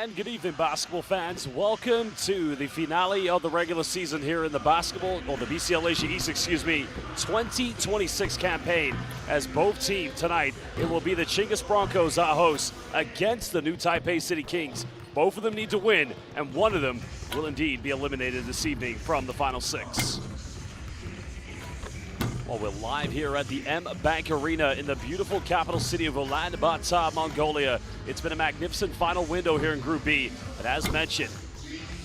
And good evening, basketball fans. Welcome to the finale of the regular season here in the BCL Asia East, 2026 campaign. As both teams tonight, it will be the Chinggis Broncos, our hosts, against the new Taipei City Kings. Both of them need to win, and one of them will indeed be eliminated this evening from the Final Six. Well, we're live here at the M-Bank Arena in the beautiful capital city of Ulaanbaatar, Mongolia. It's been a magnificent final window here in Group B. But as mentioned,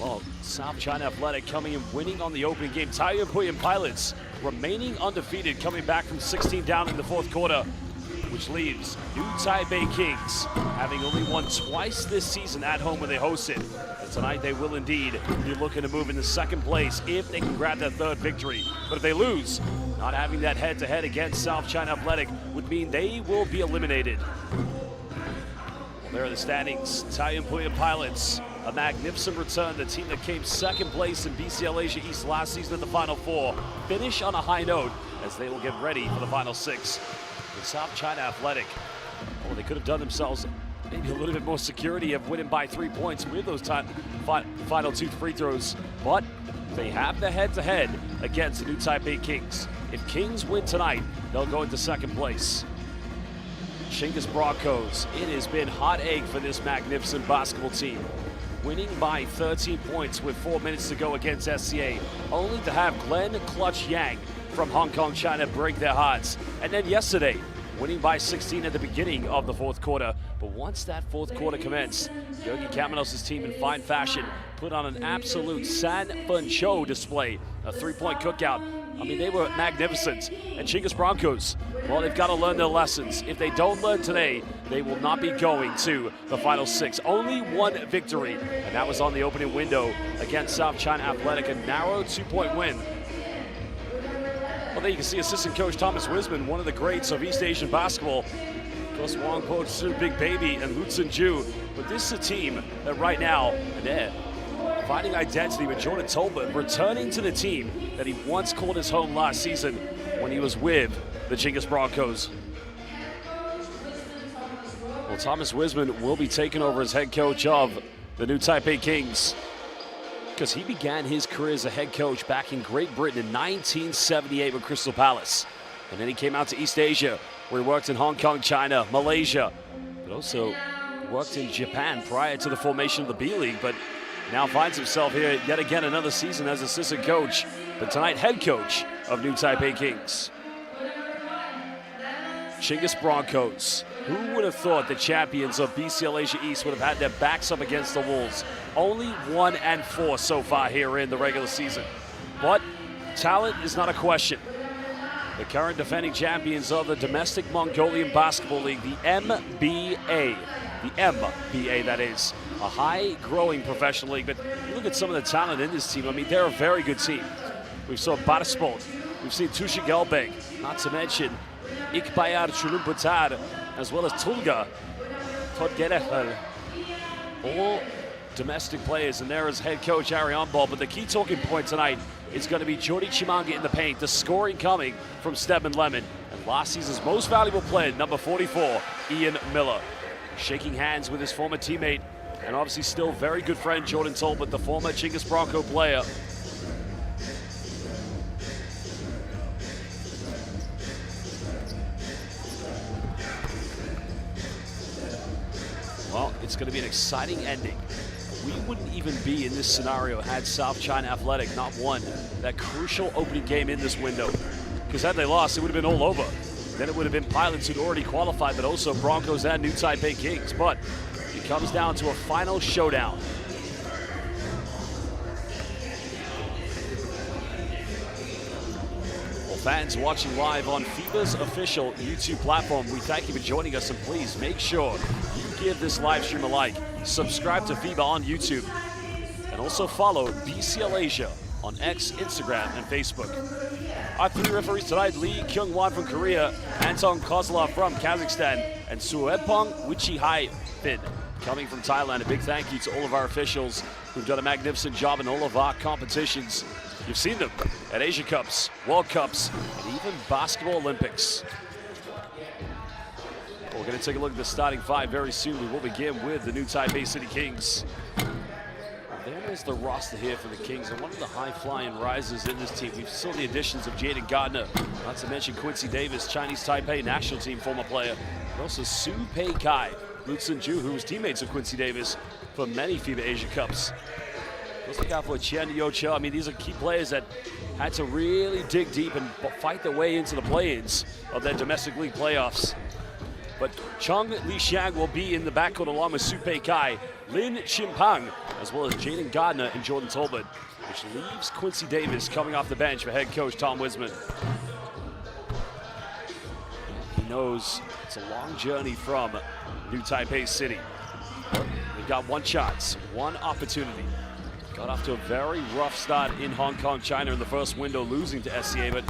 well, South China Athletic coming and winning on the opening game. Taipei Pilots remaining undefeated, coming back from 16 down in the fourth quarter, which leaves new Taipei Kings having only won twice this season at home when they host it. And tonight they will indeed be looking to move into second place if they can grab that third victory. But if they lose, not having that head-to-head against South China Athletic would mean they will be eliminated. Well, there are the standings. Taipei Pilots, a magnificent return. The team that came second place in BCL Asia East last season at the Final Four finish on a high note as they will get ready for the Final Six. With South China Athletic, well, they could have done themselves maybe a little bit more security of winning by 3 points with those final two free throws, but they have the head-to-head against the new Taipei Kings. If Kings win tonight, they'll go into second place. Chinggis Broncos, it has been hot egg for this magnificent basketball team. Winning by 13 points with 4 minutes to go against SCA, only to have Glenn Clutch Yang from Hong Kong, China break their hearts. And then yesterday, winning by 16 at the beginning of the fourth quarter. But once that fourth quarter commenced, Yogi Kamenos' team in fine fashion put on an absolute San Funcho display, a three-point cookout. I mean, they were magnificent. And Chinggis Broncos, well, they've got to learn their lessons. If they don't learn today, they will not be going to the Final Six. Only one victory, and that was on the opening window against South China Athletic, a narrow 2-point win. Well, there you can see assistant coach Thomas Wisman, one of the greats of East Asian basketball. Of course, Wong Po Tzu, Big Baby, and Lutsen Ju. But this is a team that right now, and they're finding identity with Jordan Tolbert, returning to the team that he once called his home last season when he was with the Chinggis Broncos. Well, Thomas Wisman will be taking over as head coach of the new Taipei Kings, because he began his career as a head coach back in Great Britain in 1978 with Crystal Palace. And then he came out to East Asia, where he worked in Hong Kong, China, Malaysia, but also worked in Japan prior to the formation of the B-League, but now finds himself here yet again another season as assistant coach, but tonight head coach of new Taipei Kings. Chinggis Broncos. Who would have thought the champions of BCL Asia East would have had their backs up against the Wolves? Only 1-4 so far here in the regular season. But talent is not a question. The current defending champions of the domestic Mongolian Basketball League, the MBA. The MBA, that is. A high-growing professional league. But look at some of the talent in this team. I mean, they're a very good team. We've seen Barsport. We've seen Tushy Gelbeg. Not to mention Ikbayar Chulumputar, as well as Tulga Todgerechel. All domestic players, and there is head coach Ari Ball. But the key talking point tonight is going to be Jordi Chimanga in the paint, the scoring coming from Stedman Lemon, and last season's most valuable player, number 44, Ian Miller. Shaking hands with his former teammate, and obviously still very good friend Jordan Tolbert, the former Chinggis Bronco player. Well, it's going to be an exciting ending. We wouldn't even be in this scenario had South China Athletic not won that crucial opening game in this window. Because had they lost, it would have been all over. Then it would have been Pilots who'd already qualified, but also Broncos and new Taipei Kings. But it comes down to a final showdown. Well, fans watching live on FIBA's official YouTube platform, we thank you for joining us, and please make sure you give this live stream a like, subscribe to FIBA on YouTube, and also follow BCL Asia on X, Instagram, and Facebook. Our three referees tonight: Lee Kyung-wan from Korea, Anton Kozlov from Kazakhstan, and Suepong Wichihai-Fin coming from Thailand. A big thank you to all of our officials who've done a magnificent job in all of our competitions. You've seen them at Asia Cups, World Cups, and even Basketball Olympics. We're going to take a look at the starting five very soon. We will begin with the new Taipei City Kings. There is the roster here for the Kings, and one of the high-flying risers in this team. We've seen the additions of Jaden Gardner, not to mention Quincy Davis, Chinese Taipei national team former player, and also Su Pei Kai, Lu Tsun-ju, who was teammates of Quincy Davis for many FIBA Asia Cups. Let's look out for Chen Yo-cho. I mean, these are key players that had to really dig deep and fight their way into the play-ins of their domestic league playoffs. But Chung Li-Xiang will be in the backcourt along with Su Pei Kai, Lin Chimpang, as well as Jaden Gardner and Jordan Tolbert, which leaves Quincy Davis coming off the bench for head coach Tom Wisman. He knows it's a long journey from New Taipei City. They've got one chance, one opportunity. Got off to a very rough start in Hong Kong, China in the first window, losing to SCA, but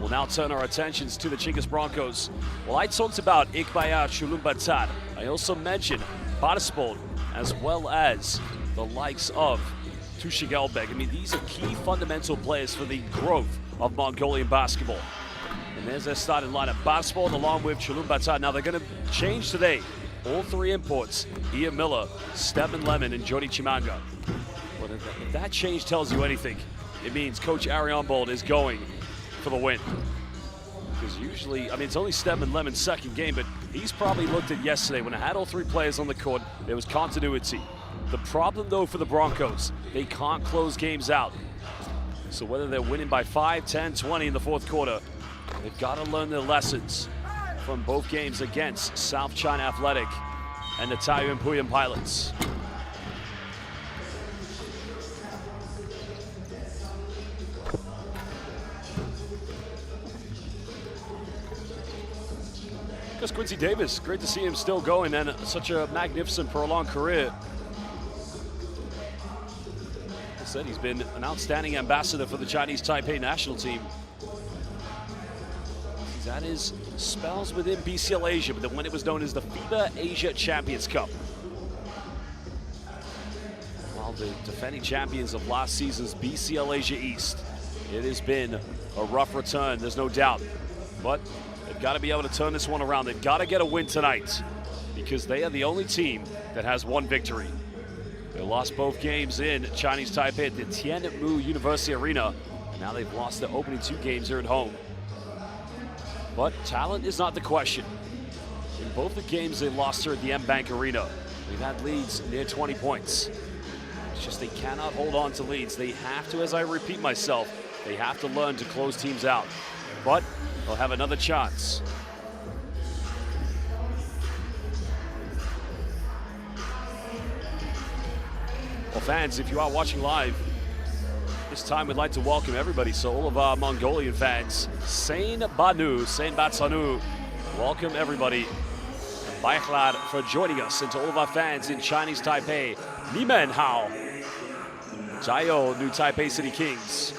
we'll now turn our attentions to the Chinggis Broncos. Well, I talked about Ikbaya Chulumbatat. I also mentioned Badaspol, as well as the likes of Tushigelbek. I mean, these are key fundamental players for the growth of Mongolian basketball. And there's their starting lineup. Badaspol along with Chulumbatat. Now they're going to change today. All three imports, Ian Miller, Stephen Lemon, and Jody Chimanga. But if that change tells you anything, it means Coach Arion Bold is going for the win. Because usually, I mean, it's only Stedman Lemon's second game, but he's probably looked at yesterday when I had all three players on the court, there was continuity. The problem, though, for the Broncos, they can't close games out. So whether they're winning by 5, 10, 20 in the fourth quarter, they've got to learn their lessons from both games against South China Athletic and the Taiyuan Puyan Pilots. Just Quincy Davis, great to see him still going and such a magnificent prolonged career. Like I said, he's been an outstanding ambassador for the Chinese Taipei national team. He's had his spells within BCL Asia, but then when it was known as the FIBA Asia Champions Cup. While the defending champions of last season's BCL Asia East, it has been a rough return, there's no doubt. But they've got to be able to turn this one around. They've got to get a win tonight because they are the only team that has one victory. They lost both games in Chinese Taipei at the Tianmu University Arena, and now they've lost their opening two games here at home. But talent is not the question. In both the games they lost here at the M-Bank Arena, they've had leads near 20 points. It's just they cannot hold on to leads. They have to, as I repeat myself, they have to learn to close teams out. But they'll have another chance. Well, fans, if you are watching live, this time we'd like to welcome everybody. So all of our Mongolian fans, Sain Banu, Sain Batsanu, welcome everybody. Baiklad for joining us, and to all of our fans in Chinese Taipei, Nimen Hao, Jayo, New Taipei City Kings.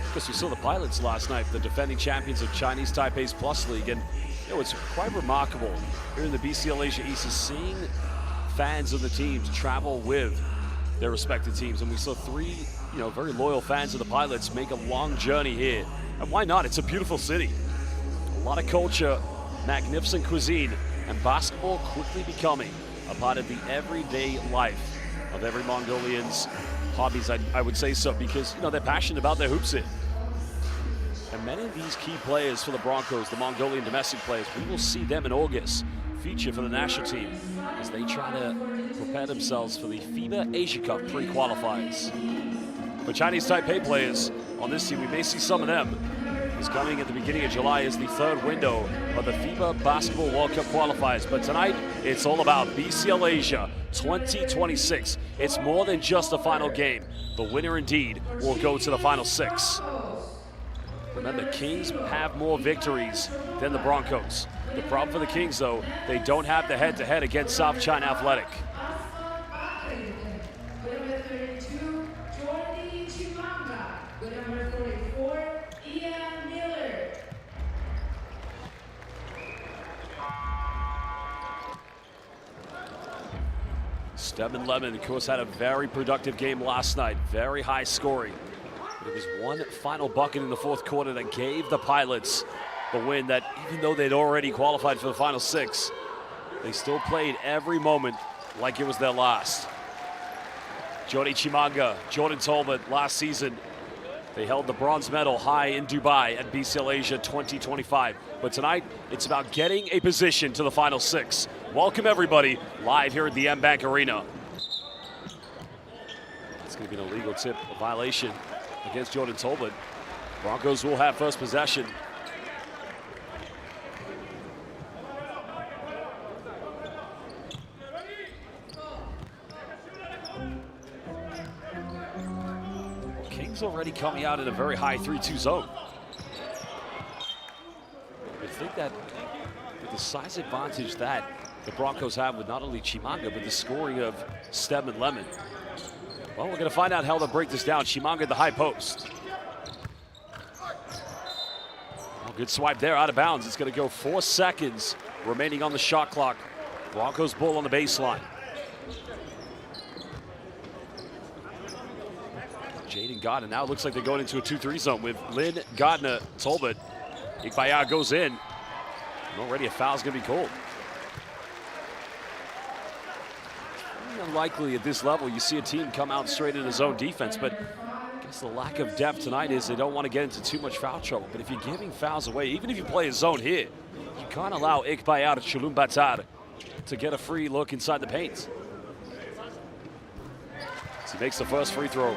Because we saw the Pilots last night, the defending champions of Chinese Taipei's Plus League, and you know, it's quite remarkable here in the BCL Asia East is seeing fans of the teams travel with their respective teams, and we saw three, you know, very loyal fans of the Pilots make a long journey here. And why not? It's a beautiful city. A lot of culture, magnificent cuisine, and basketball quickly becoming a part of the everyday life of every Mongolian's hobbies, I would say so, because, you know, they're passionate about their hoops here. And many of these key players for the Broncos, the Mongolian domestic players, we will see them in August feature for the national team as they try to prepare themselves for the FIBA Asia Cup pre-qualifiers. For Chinese Taipei players on this team, we may see some of them. It's coming at the beginning of July as the third window of the FIBA Basketball World Cup qualifiers. But tonight, it's all about BCL Asia 2026. It's more than just a final game. The winner indeed will go to the final six. Remember, Kings have more victories than the Broncos. The problem for the Kings, though, they don't have the head-to-head against South China Athletic. Stedman Lemon, of course, had a very productive game last night. Very high scoring. It was one final bucket in the fourth quarter that gave the Pilots the win that even though they'd already qualified for the final 6, they still played every moment like it was their last. Jody Chimanga, Jordan Talbot last season, they held the bronze medal high in Dubai at BCL Asia 2025. But tonight, it's about getting a position to the final 6. Welcome everybody, live here at the M-Bank Arena. It's going to be an illegal tip, a violation against Jordan Talbot. Broncos will have first possession. Kings already coming out in a very high 3-2 zone. I think that with the size advantage that the Broncos have with not only Chimanga, but the scoring of Stem and Lemon. Well, we're going to find out how they'll break this down. Chimanga at the high post. Oh, good swipe there, out of bounds. It's going to go 4 seconds remaining on the shot clock. Broncos ball on the baseline. Jaden Gardner now looks like they're going into a 2-3 zone with Lynn, Gardner, Talbot. Igbaya goes in. And already a foul's going to be called. Unlikely at this level you see a team come out straight into zone defense, but I guess the lack of depth tonight is they don't want to get into too much foul trouble. But if you're giving fouls away, even if you play a zone here, you can't allow Igbaya to Chulum Batar to get a free look inside the paint. As he makes the first free throw.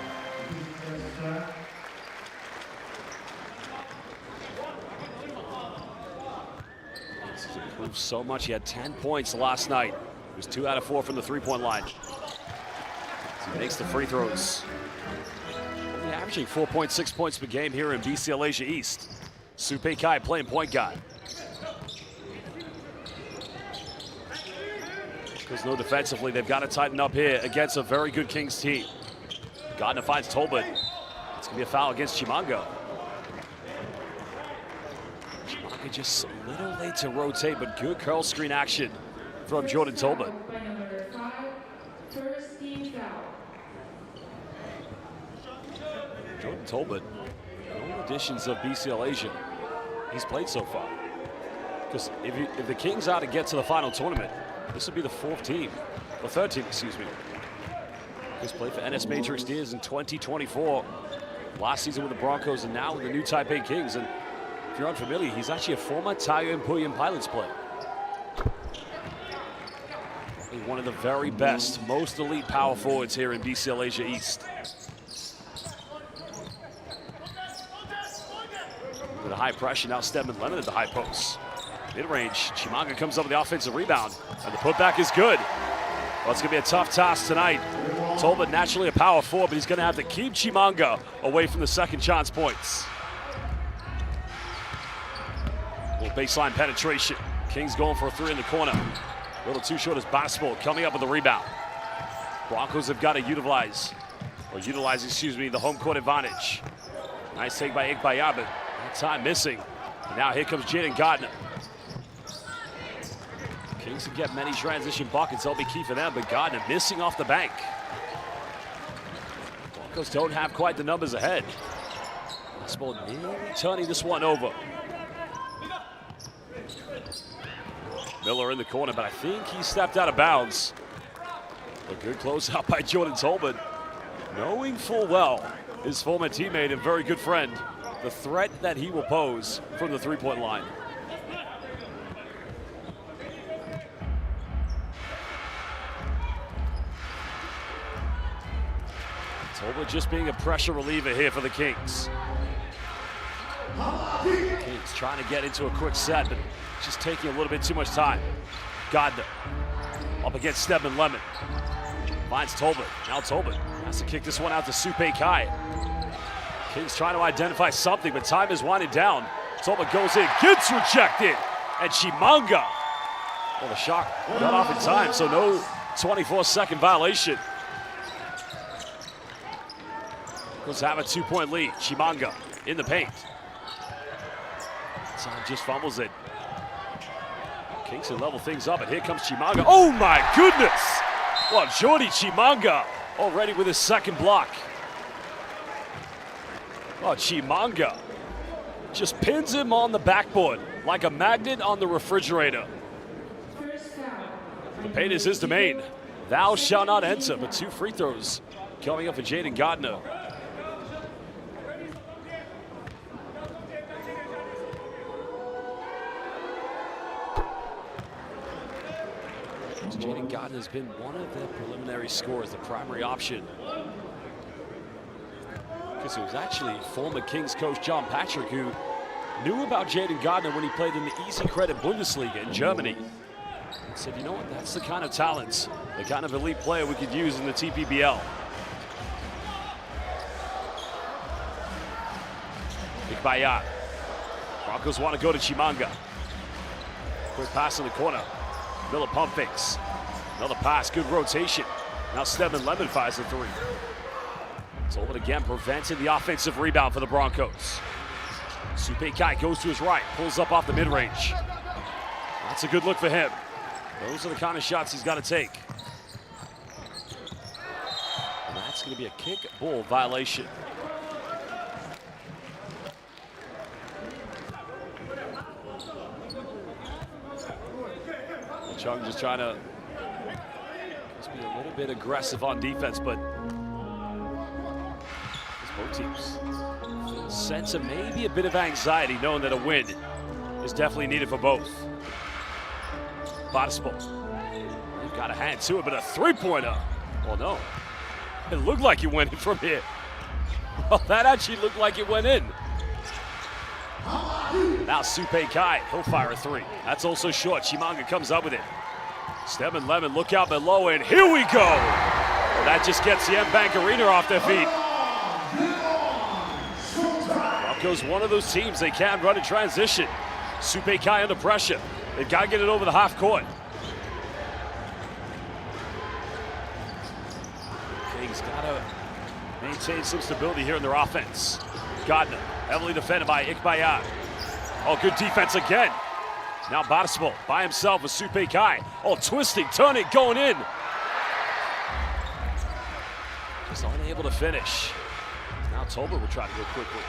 This has improved so much. He had 10 points last night. He was 2 out of 4 from the three-point line. So he makes the free throws. Only averaging 4.6 points per game here in BCL Asia East. Supe Kai playing point guard. Because no defensively, they've got to tighten up here against a very good Kings team. Gardner finds Talbot. It's going to be a foul against Chimanga. Chimanga just a little late to rotate, but good curl screen action from Jordan Talbot. Jordan Talbot, no additions of BCL Asia he's played so far. Because if the Kings are to get to the final tournament, this would be the third team, excuse me. He's played for NS Matrix Deers in 2024. Last season with the Broncos and now with the new Taipei Kings. And if you're unfamiliar, he's actually a former Tiger and Puyin Pilots player. One of the very best, most elite power forwards here in BCL Asia East. With a high pressure, now Stedman Lemon at the high post. Mid-range, Chimanga comes up with the offensive rebound, and the putback is good. Well, it's going to be a tough task tonight. Talbot naturally a power forward, but he's going to have to keep Chimanga away from the second chance points. Little baseline penetration. Kings going for a 3 in the corner. A little too short as basketball, coming up with the rebound. Broncos have got to utilize, excuse me, the home court advantage. Nice take by Igbaya, but that time missing. And now here comes Jaden Gardner. Kings can get many transition buckets, that'll be key for them, but Gardner missing off the bank. Broncos don't have quite the numbers ahead. Basketball nearly turning this one over. Miller in the corner, but I think he stepped out of bounds. A good closeout by Jordan Talbot, knowing full well his former teammate and very good friend, the threat that he will pose from the three-point line. Talbot just being a pressure reliever here for the Kings. Kings trying to get into a quick set, but just taking a little bit too much time. Gardner up against Stedman Lemon. Finds Talbot. Now Talbot has to kick this one out to Supe Kai. Kings trying to identify something, but time is winding down. Talbot goes in, gets rejected. And Chimanga. Well, the shot got off in time, so no 24-second violation. Broncos have a 2-point lead. Chimanga in the paint. Time just fumbles it. Kings can level things up, and here comes Chimanga. Oh my goodness! Well, Jordy Chimanga already with his second block. Oh, Chimanga just pins him on the backboard like a magnet on the refrigerator. The paint is his domain. Thou shalt not enter, but 2 free throws coming up for Jaden Gardner. Jaden Gardner has been one of their preliminary scorers, the primary option. Because it was actually former Kings coach John Patrick who knew about Jaden Gardner when he played in the Easy Credit Bundesliga in Germany. He said, you know what, that's the kind of talent, the kind of elite player we could use in the TPBL. Big Bayat. Broncos want to go to Chimanga. Quick pass in the corner. Miller pump fakes. Another pass, good rotation. Now Stedman Lemon fires the 3. Tolbert again preventing the offensive rebound for the Broncos. Supe Kai goes to his right, pulls up off the mid-range. That's a good look for him. Those are the kind of shots he's got to take. And that's going to be a kick ball violation. Chung just trying to be a little bit aggressive on defense, but both teams feel a sense of maybe a bit of anxiety knowing that a win is definitely needed for both. Bottispo, they've got a hand to it, but a 3-pointer. Well, no, it looked like it went in from here. Well, that actually looked like it went in. Now Supe Kai, he'll fire a 3. That's also short. Chimanga comes up with it. Stedman Lemon, look out below, and here we go. Well, that just gets the M-Bank Arena off their feet. Broncos, one of those teams, they can run in transition. Supe Kai under pressure. They've got to get it over the half court. Kings got to maintain some stability here in their offense. Gardner, heavily defended by Ikbayat. Oh, good defense again. Now Bottispo by himself with Supe Kai. Oh, twisting, turning, going in. Just unable to finish. Now Tolbert will try to go quickly.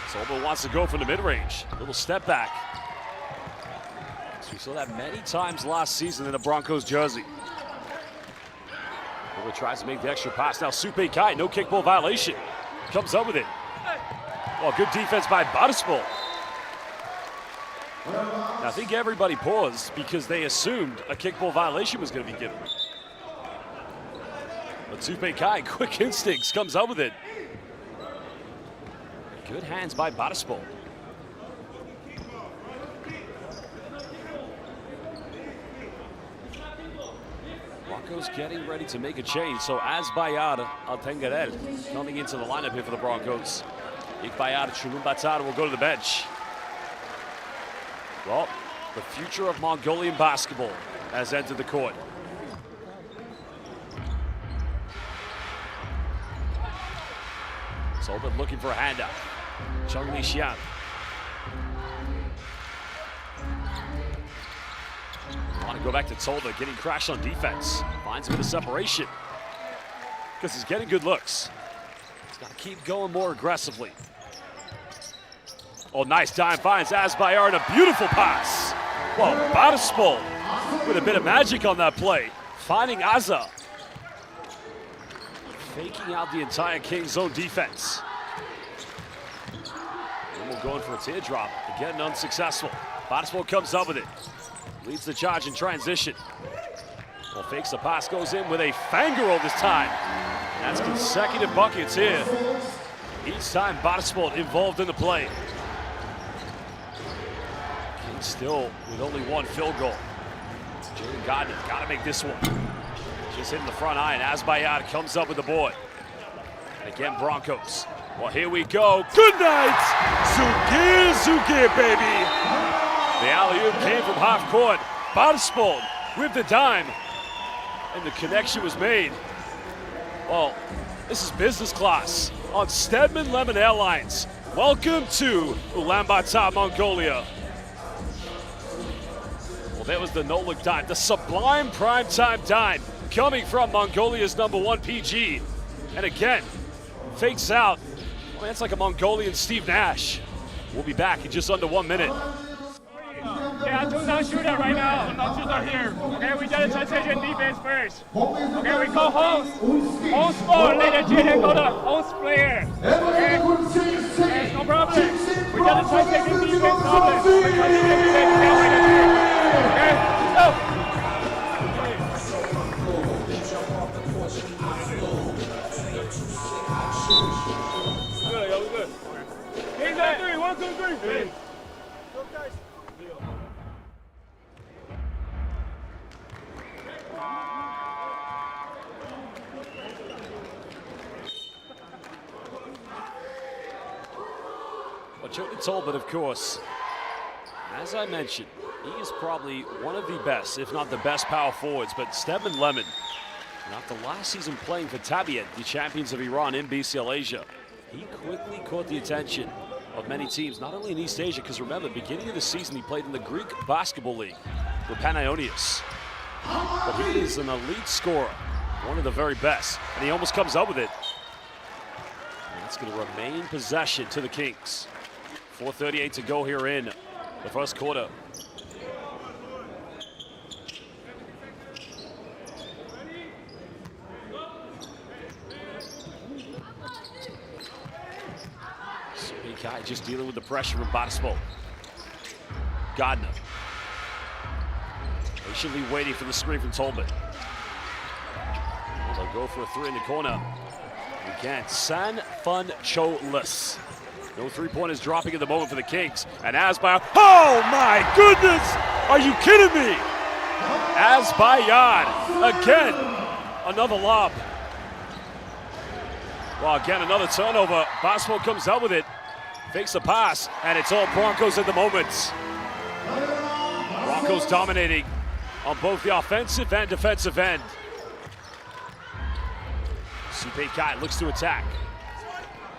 Tolbert wants to go from the mid-range. Little step back. So we saw that many times last season in a Broncos jersey. Tolbert tries to make the extra pass. Now Supe Kai, no kickball violation. Comes up with it. Oh, good defense by Bottispo. I think everybody paused because they assumed a kickball violation was going to be given. But Supe Kai, quick instincts, comes up with it. Good hands by Bottispo. Broncos getting ready to make a change. So as Bayard Altengarel coming into the lineup here for the Broncos. Ikbayad Chulumbatar will go to the bench. Well, the future of Mongolian basketball has entered the court. Tolbert looking for a handout. Chung Li Xian. Want to go back to Tolbert, getting crashed on defense. Finds a bit of separation because he's getting good looks. He's got to keep going more aggressively. Oh, nice dime finds Asbayar and a beautiful pass. Well, Bottispo with a bit of magic on that play. Finding Azza. Faking out the entire Kings zone defense. And we're going for a teardrop. Again, unsuccessful. Bottispo comes up with it. Leads the charge in transition. Well, fakes the pass, goes in with a finger this time. That's consecutive buckets here. Each time Bottispo involved in the play. Kings still with only one field goal. Jaden Gardner got to make this one. Just hitting the front iron. Asbayad comes up with the board. And again, Broncos. Well, here we go. Good night, Zugir, baby. The alley-oop came from half court. Bottispo with the dime. And the connection was made. Well, this is business class on Stedman Lemon Airlines. Welcome to Ulaanbaatar, Mongolia. Well, that was the no-look dime, the sublime primetime dime coming from Mongolia's #1 PG. And again, fakes out. Well, that's like a Mongolian Steve Nash. We'll be back in just under 1 minute. Yeah, two-down shooter right now. Two-down shooter here. Okay, we got a transition defense first. Okay, we go host. Host ball, let the Jaden go to host player. Okay? Okay, no problem. We got a transition defense problem. We got a defense now. Okay, go. Good, yo, good. Kings on 3, 1, 2, 3. Go, guys. Well, Jody Tolbert, of course, as I mentioned, he is probably one of the best, if not the best power forwards, but Stedman Lemon, after last season playing for Taipei, the champions of Iran in BCL Asia, he quickly caught the attention of many teams, not only in East Asia, because remember, beginning of the season, he played in the Greek Basketball League with Panathinaikos. But he is an elite scorer, one of the very best, and he almost comes up with it. And that's going to remain possession to the Kings. 4:38 to go here in the first quarter. Kai just dealing with the pressure from Batispo. Gardner. Patiently waiting for the screen from Tolbert. Well, they'll go for a three in the corner. Again, San Fun Cho-less. No three-pointers dropping at the moment for the Kings. And Asbayard, oh my goodness! Are you kidding me? Asbayard, again, another lob. Well, again, another turnover. Batispo comes out with it. Fakes the pass, and it's all Broncos at the moment. Broncos dominating on both the offensive and defensive end. Supei Kai looks to attack.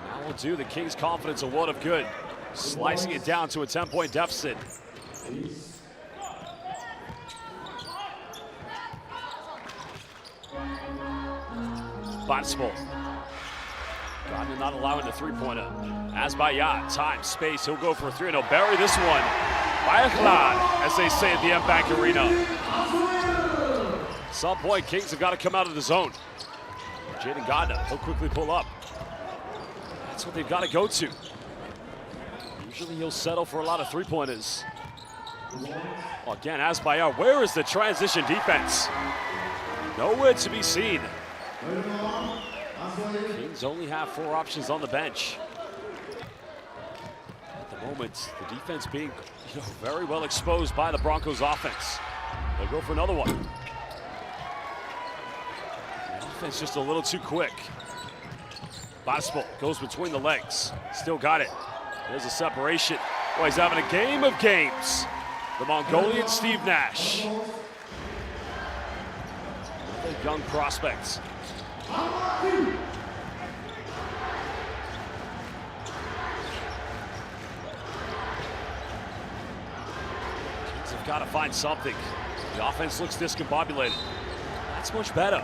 Now will do the Kings' confidence a world of good. Slicing it down to a 10-point deficit. Batispo. Gardner not allowing the three-pointer. Asbayard, time, space, he'll go for a three, and he'll bury this one. Bayaklan, as they say at the M-Bank Arena. At some point, Kings have got to come out of the zone. Jaden Gardner, he'll quickly pull up. That's what they've got to go to. Usually he'll settle for a lot of three-pointers. Well, again, Asbayard, where is the transition defense? Nowhere to be seen. Kings only have 4 options on the bench. At the moment, the defense being very well exposed by the Broncos offense. They'll go for another one. The offense just a little too quick. Batispo goes between the legs. Still got it. There's a separation. Well, he's having a game of games. The Mongolian Steve Nash. The young prospects. Have got to find something. The offense looks discombobulated. That's much better.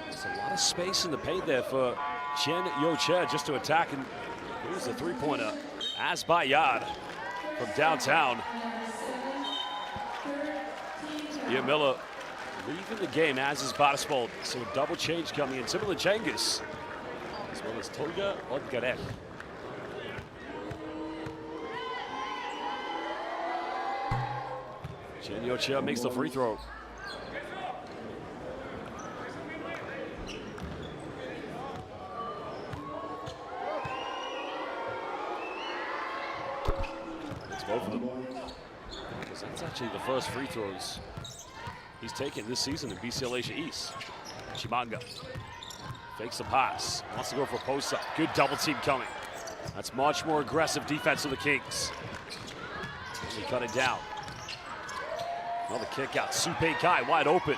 There's a lot of space in the paint there for Chen Yo-Che just to attack, and here's the three-pointer. Asbayard from downtown. Ian Miller leaving the game, as is Batispo. So a double change coming in. Timberland Chinggis, as well as Toga Odgarek. Chen Yo-Che makes the free throw. It's both of them. Because that's actually the first free throws he's taken this season in BCL Asia East. Chimanga fakes the pass, wants to go for a post-up. Good double team coming. That's much more aggressive defense of the Kings. He cut it down. Another kick out. Supei Kai wide open.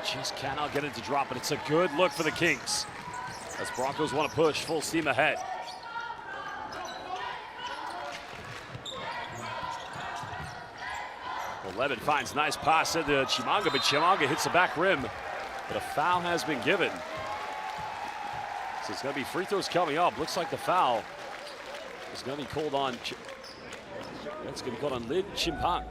Just cannot get it to drop, but it's a good look for the Kings as Broncos want to push full steam ahead. Well, Levin finds nice pass into Chimanga, but Chimanga hits the back rim. but a foul has been given. So it's going to be free throws coming up. Looks like the foul is going to be called on. It's going to be called on Lin Chimpang.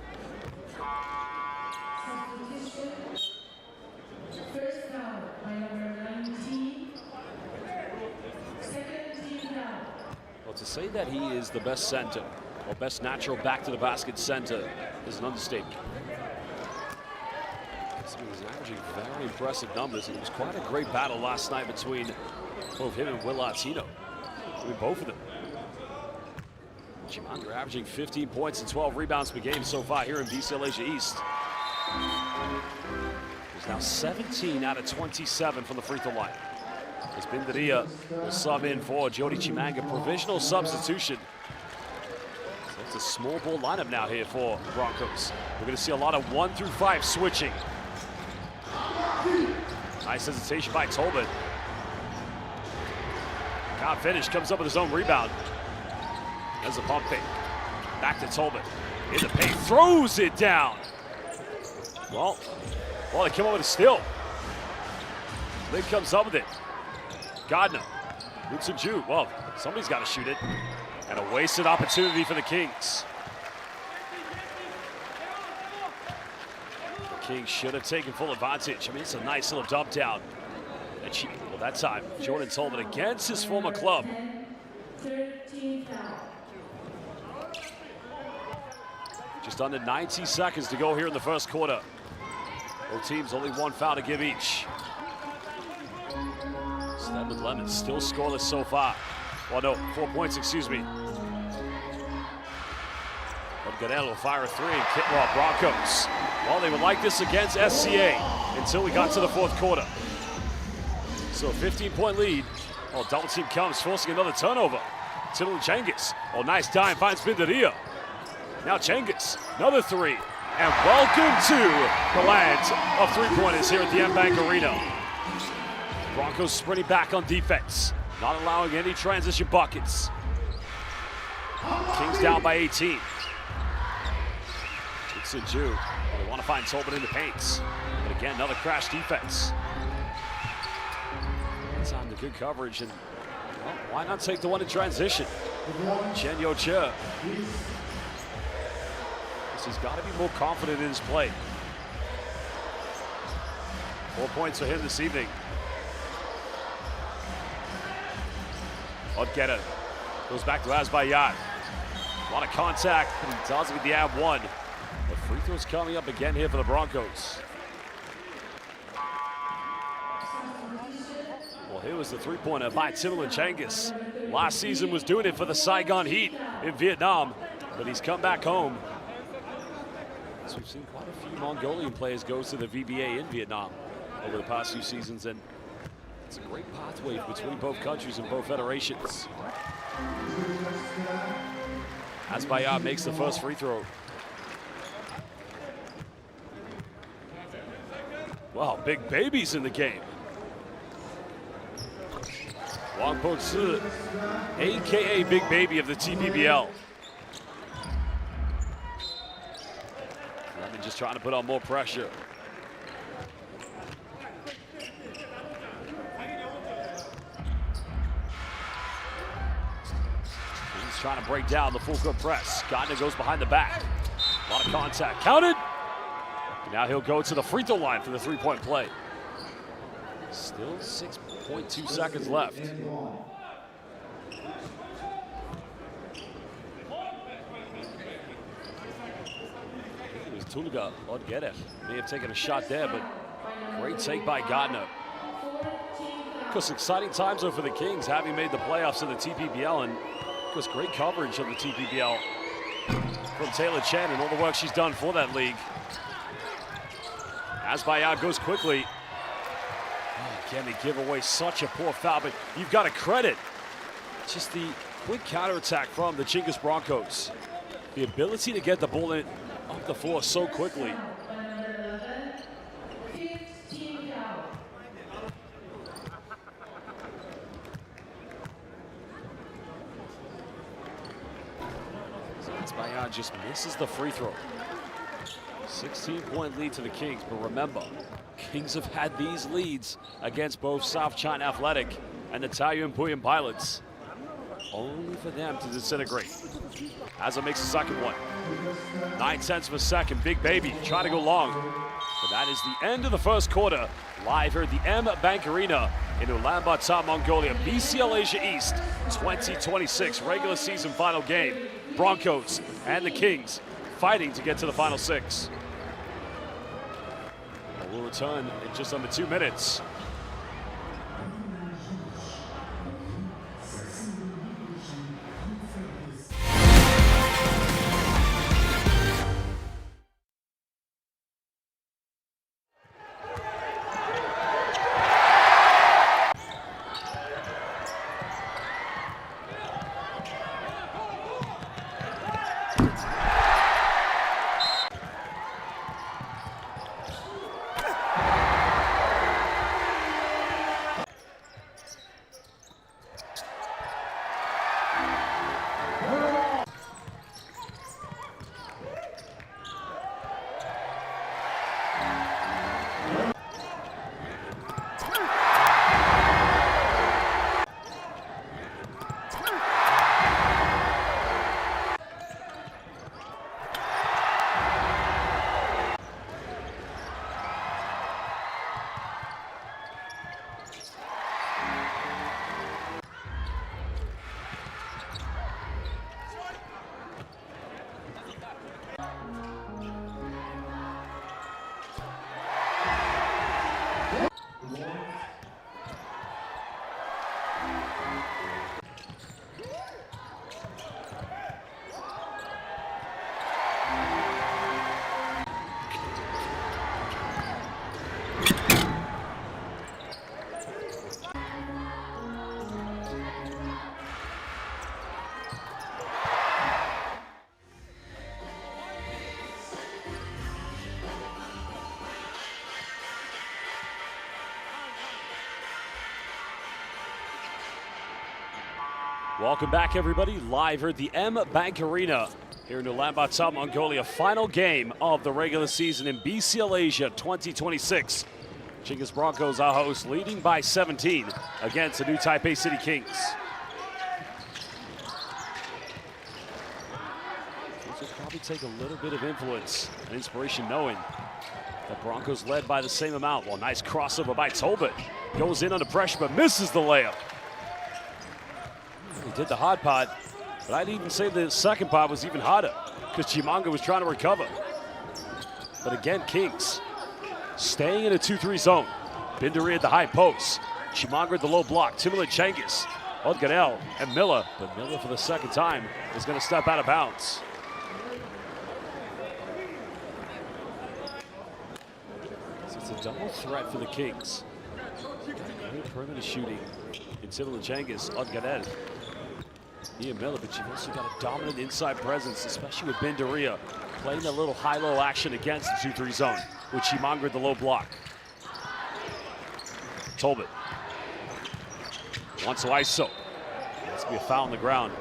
Well, to say that he is the best center or best natural back to the basket center is an understatement. He's averaging very impressive numbers, and it was quite a great battle last night between both him and Will Latino. I mean, both of them. Chimpang averaging 15 points and 12 rebounds per game so far here in BCL Asia East. He's now 17 out of 27 from the free throw line. As Bindaria will sub in for Jody Chimanga, provisional substitution. So it's a small ball lineup now here for the Broncos. We're going to see a lot of 1 through 5 switching. Nice hesitation by Tolbert. Can't finish, comes up with his own rebound. There's a pump fake. Back to Tolbert. In the paint, throws it down. Well, they come up with a steal. Lin comes up with it. Gardner, Hudson Ju. Well, somebody's got to shoot it. And a wasted opportunity for the Kings. The Kings should have taken full advantage. I mean, it's a nice little dump down. Well, that time, Jordan Tolbert against his former club. Just under 90 seconds to go here in the first quarter. Both teams only one foul to give each. Stedman Lemon still scoreless so far. Well, no, 4 points, excuse me. But Gadel will fire a three and kick off Broncos. Well, they would like this against SCA until we got to the fourth quarter. So a 15-point lead. Oh, double team comes, forcing another turnover. Timothy Chinggis. Oh, nice dime, finds Bindaria. Now Chinggis, another three. And welcome to the land of three-pointers here at the M-Bank Arena. Broncos sprinting back on defense, not allowing any transition buckets. Kings down by 18. It's a Jew. They want to find Tolbert in the paints. But again, another crash defense. It's on the good coverage, and well, why not take the one in transition? Chen Yo Che. He's got to be more confident in his play. 4 points for him this evening. Odgeta goes back to Azbayat. A lot of contact, and he does it with the ab one. The free throws coming up again here for the Broncos. Well, here was the three-pointer by Timothy Chinggis. Last season was doing it for the Saigon Heat in Vietnam, but he's come back home. So we've seen quite a few Mongolian players go to the VBA in Vietnam over the past few seasons, and it's a great pathway between both countries and both federations. Azbayat makes the first free throw. Wow, big babies in the game. Wang Po-Tzu, AKA Big Baby of the TPBL. Just trying to put on more pressure. He's trying to break down the full court press. Gardner goes behind the back. A lot of contact. Counted. And now he'll go to the free throw line for the three-point play. Still 6.2 seconds left. Tuluga Odgeta may have taken a shot there, but great take by Gardner. Of course, exciting times though for the Kings, having made the playoffs in the TPBL, and of course, great coverage of the TPBL from Taylor Chen and all the work she's done for that league. Azbayat goes quickly. Oh, again, they give away such a poor foul, but you've got to credit just the quick counterattack from the Chinggis Broncos. The ability to get the ball in off the floor so quickly. So Azbayat just misses the free throw. 16-point lead to the Kings, but remember, Kings have had these leads against both South China Athletic and the Taiyuan Puyan Pilots, only for them to disintegrate. As it makes the second one. 9/10 of a second, Big Baby trying to go long. But that is the end of the first quarter. Live here at the M Bank Arena in Ulaanbaatar, Mongolia. BCL Asia East 2026 regular season final game. Broncos and the Kings fighting to get to the final six. We'll return in just under 2 minutes. Welcome back, everybody. Live here at the M Bank Arena here in Ulaanbaatar, Mongolia. Final game of the regular season in BCL Asia 2026. Chinggis Broncos, our host, leading by 17 against the new Taipei City Kings. This will probably take a little bit of influence and inspiration, knowing that Broncos led by the same amount. Well, nice crossover by Tolbert. Goes in under pressure, but misses the layup. He did the hard part, but I'd even say the second part was even harder because Chimanga was trying to recover. But again, Kings staying in a 2-3 zone. Bindari at the high post. Chimanga at the low block. Timothy Chinggis, Odganel, and Miller. But Miller, for the second time, is going to step out of bounds. So it's a double threat for the Kings. Great perimeter shooting in Timothy Chinggis, Odganel. Ian Miller, but you've also got a dominant inside presence, especially with Bindaria playing a little high-low action against the 2-3 zone with Chimanga at the low block. Tolbert wants to ISO. That's going to be a foul on the ground.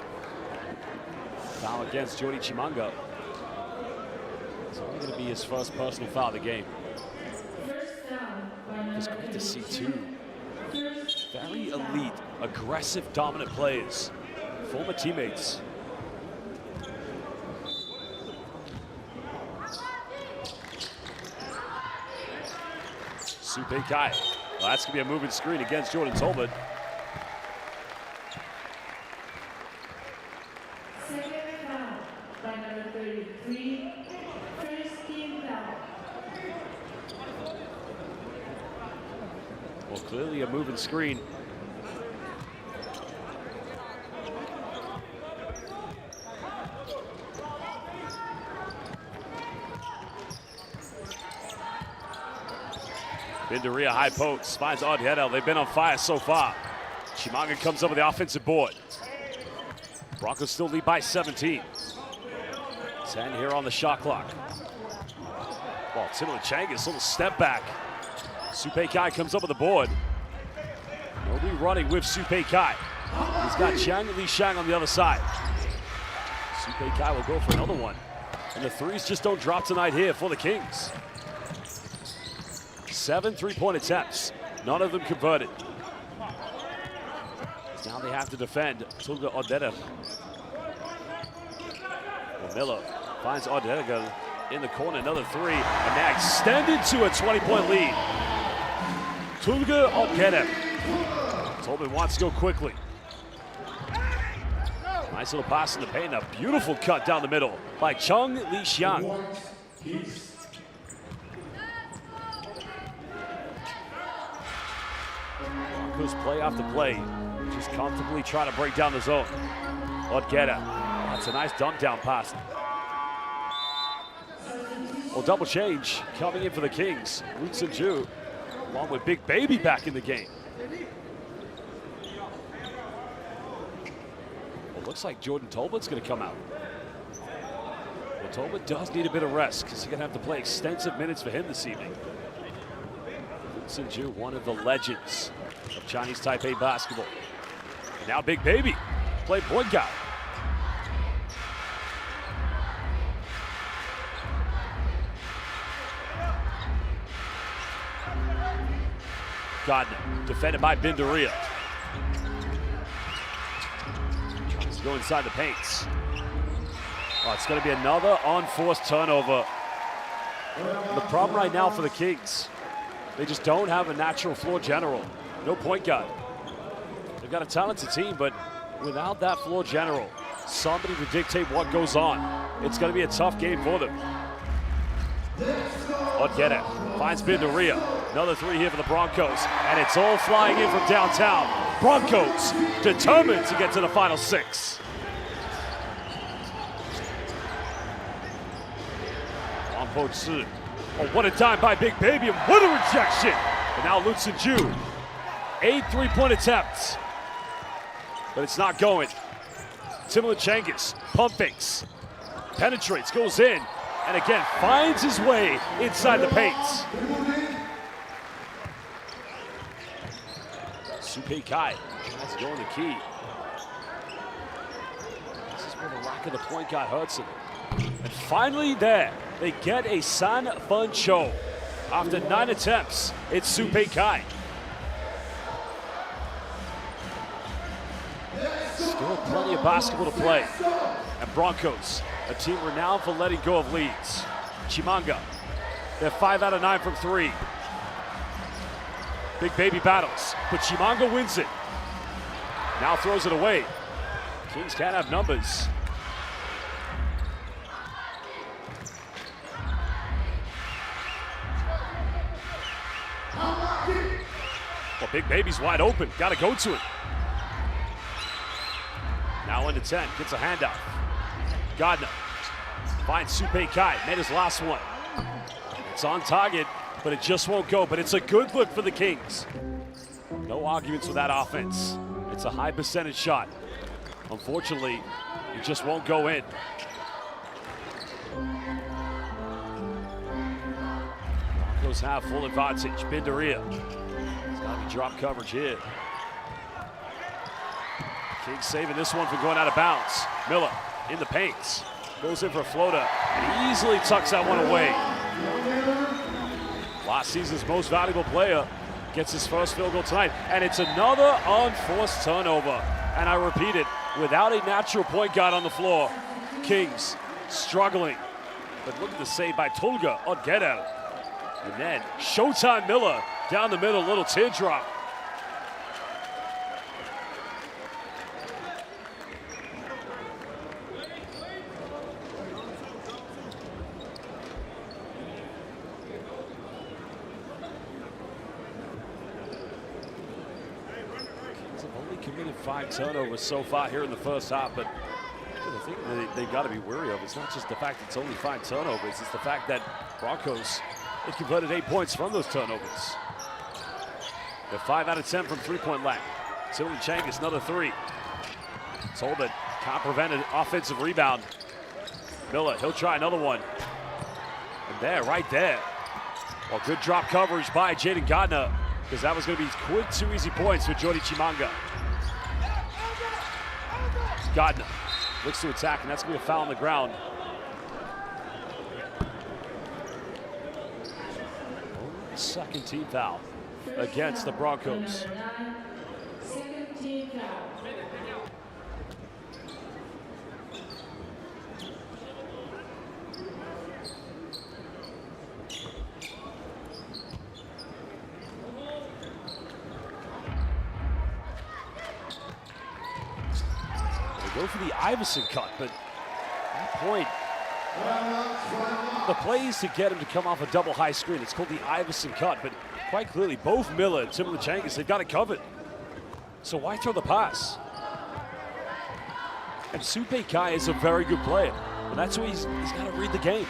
Foul against Jordi Chimanga. It's only going to be his first personal foul of the game. It's great to see two very elite, aggressive, dominant players. Former teammates. Supe Kai. Well, that's going to be a moving screen against Jordan Tolbert. Second foul by number 33, first team foul. Well, clearly a moving screen. Bindaria high post, finds Odganel. They've been on fire so far. Chimanga comes up with the offensive board. Broncos still lead by 17. 10 here on the shot clock. Well, Timothy Chinggis, little step back. Supe Kai comes up with the board. Nobody running with Supe Kai. He's got Chang Li Shang on the other side. Supe Kai will go for another one. And the threes just don't drop tonight here for the Kings. 7 3-point attempts, none of them converted. Now they have to defend. Tulga Odeta. Well, Miller finds Odeta in the corner, another three, and now extended to a 20-point lead. Tulga Odeta. Tolman wants to go quickly. Nice little pass in the paint, a beautiful cut down the middle by Chung Li-xiang. Broncos play after play, just comfortably trying to break down the zone. Odeta, that's a nice dump down pass. Well, double change coming in for the Kings. Ju, along with Big Baby back in the game. Well, looks like Jordan Tolman's going to come out. Well, Tolman does need a bit of rest because he's going to have to play extensive minutes for him this evening. Ju, one of the legends of Chinese Taipei basketball. And now Big Baby, play point guard. Gardner, defended by Bindaria. Tries to go inside the paints. Oh, it's going to be another unforced turnover. The problem right now for the Kings, they just don't have a natural floor general. No point guard. They've got a talented team, but without that floor general, somebody to dictate what goes on, it's going to be a tough game for them. Odeta finds Bindaria. Another three here for the Broncos, and it's all flying in from downtown. Broncos determined to get to the final six. Wang. Oh, what a dime by Big Baby, and what a rejection! And now Ju, 8 3-point attempts, but it's not going. Timothy Chinggis, pump fakes, penetrates, goes in, and again finds his way inside the paints. Supei Kai tries to go in the key. This is where the lack of the point guard hurts him. And finally there, they get a San Fun Cho. After 9 attempts, it's Supei Kai. Still plenty of basketball to play. And Broncos, a team renowned for letting go of leads. Chimanga, they're 5 out of 9 from 3. Big Baby battles, but Chimanga wins it. Now throws it away. Kings can't have numbers. Well, Big Baby's wide open, gotta go to it. Now into 10, gets a handout. Gardner finds Supei Kai, made his last one. It's on target, but it just won't go. But it's a good look for the Kings. No arguments with that offense. It's a high percentage shot. Unfortunately, it just won't go in. Broncos have full advantage. Bindaria. It's got to be drop coverage here. Kings saving this one from going out of bounds. Miller in the paints. Goes in for a floater and easily tucks that one away. Last season's most valuable player gets his first field goal tonight, and it's another unforced turnover. And I repeat it, without a natural point guard on the floor, Kings struggling. But look at the save by Tulga Odeta. And then Showtime Miller down the middle, little teardrop. Committed 5 turnovers so far here in the first half, but the thing that they've got to be wary of is not just the fact it's only 5 turnovers, it's the fact that Broncos, they converted 8 points from those turnovers. They're 5 out of 10 from 3-point line. Timothy Chinggis, another 3. Tolman can't prevent an offensive rebound. Miller, he'll try another one. And there, right there. Well, good drop coverage by Jaden Gardner, because that was going to be quick 2 easy points for Jordy Chimanga. Gardner looks to attack, and that's going to be a foul on the ground. Second team foul against the Broncos. Number 9, second team foul. Go for the Iverson cut, but at that point, the play is to get him to come off a double high screen. It's called the Iverson cut, but quite clearly, both Miller and Timothy Chinggis, they've got it covered. So why throw the pass? And Taipei Kai is a very good player, and that's why he's got to read the game.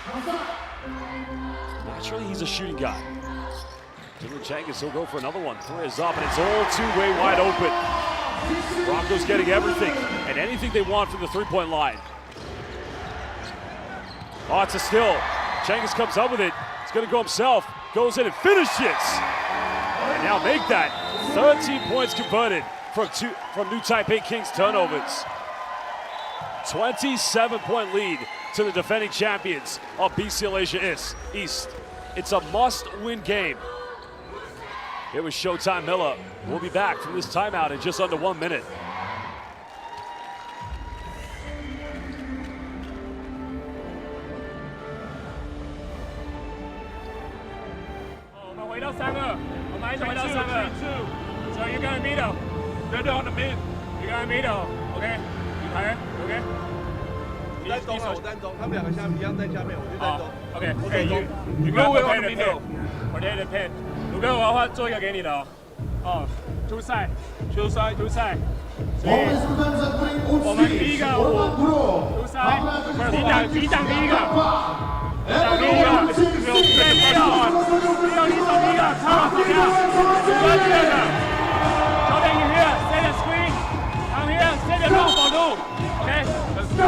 Naturally, he's a shooting guy. Timothy Chinggis, he'll go for another one. Three is up, and it's all two-way wide open. Broncos getting everything and anything they want from the three-point line. Oh, it's a steal. Chinggis comes up with it. He's going to go himself. Goes in and finishes. And now make that 13 points converted from New Taipei Kings turnovers. 27-point lead to the defending champions of BCL Asia East. It's a must-win game. It was Showtime Miller. We'll be back from this timeout in just under 1 minute. 我们回到3-2，我们还是回到3-2。So you're gonna middle. They're on the mid. You're gonna middle. Okay. You tired? Okay. 我单中了，我单中，他们两个一样在下面，我就单中。Okay. Okay. You go with the pin. Protect the pin. 如果我的话，做一个给你的哦。哦 ，two side. Two side. Two side. 所以我们第一个two side. 你挡第一个。挡第一个。对，第一个。你守第一个，靠第一个。第二个。Jordan, you here? Set the screen. I'm here. Set the loop for loop. Okay. Let's go.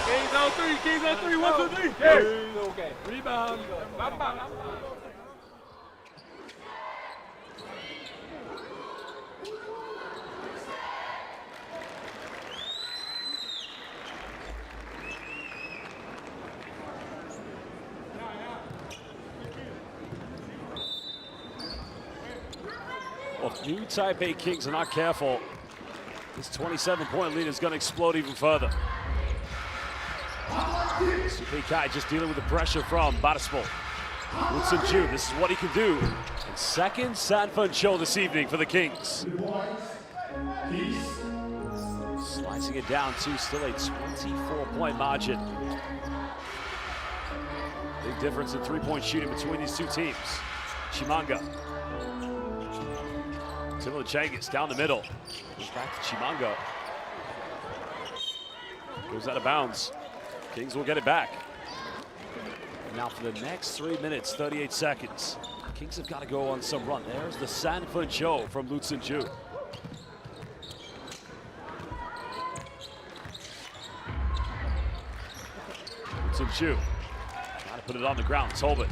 Kings on three. 1, 2, 3. Yeah. Okay. Rebound. Well, if New Taipei Kings are not careful, this 27-point lead is going to explode even further. Taipei Kai just dealing with the pressure from Batispol. Wilson Ju, this is what he can do. And second Sanford show this evening for the Kings. Slicing it down to still a 24-point margin. Big difference in three-point shooting between these two teams. Chimanga. Timothy Chinggis down the middle. Goes back to Chimanga. Goes out of bounds. Kings will get it back. And now for the next 3 minutes, 38 seconds. Kings have got to go on some run. There's the Sanford show from Lutsen Ju. Lutsen Ju trying to put it on the ground. Tolbert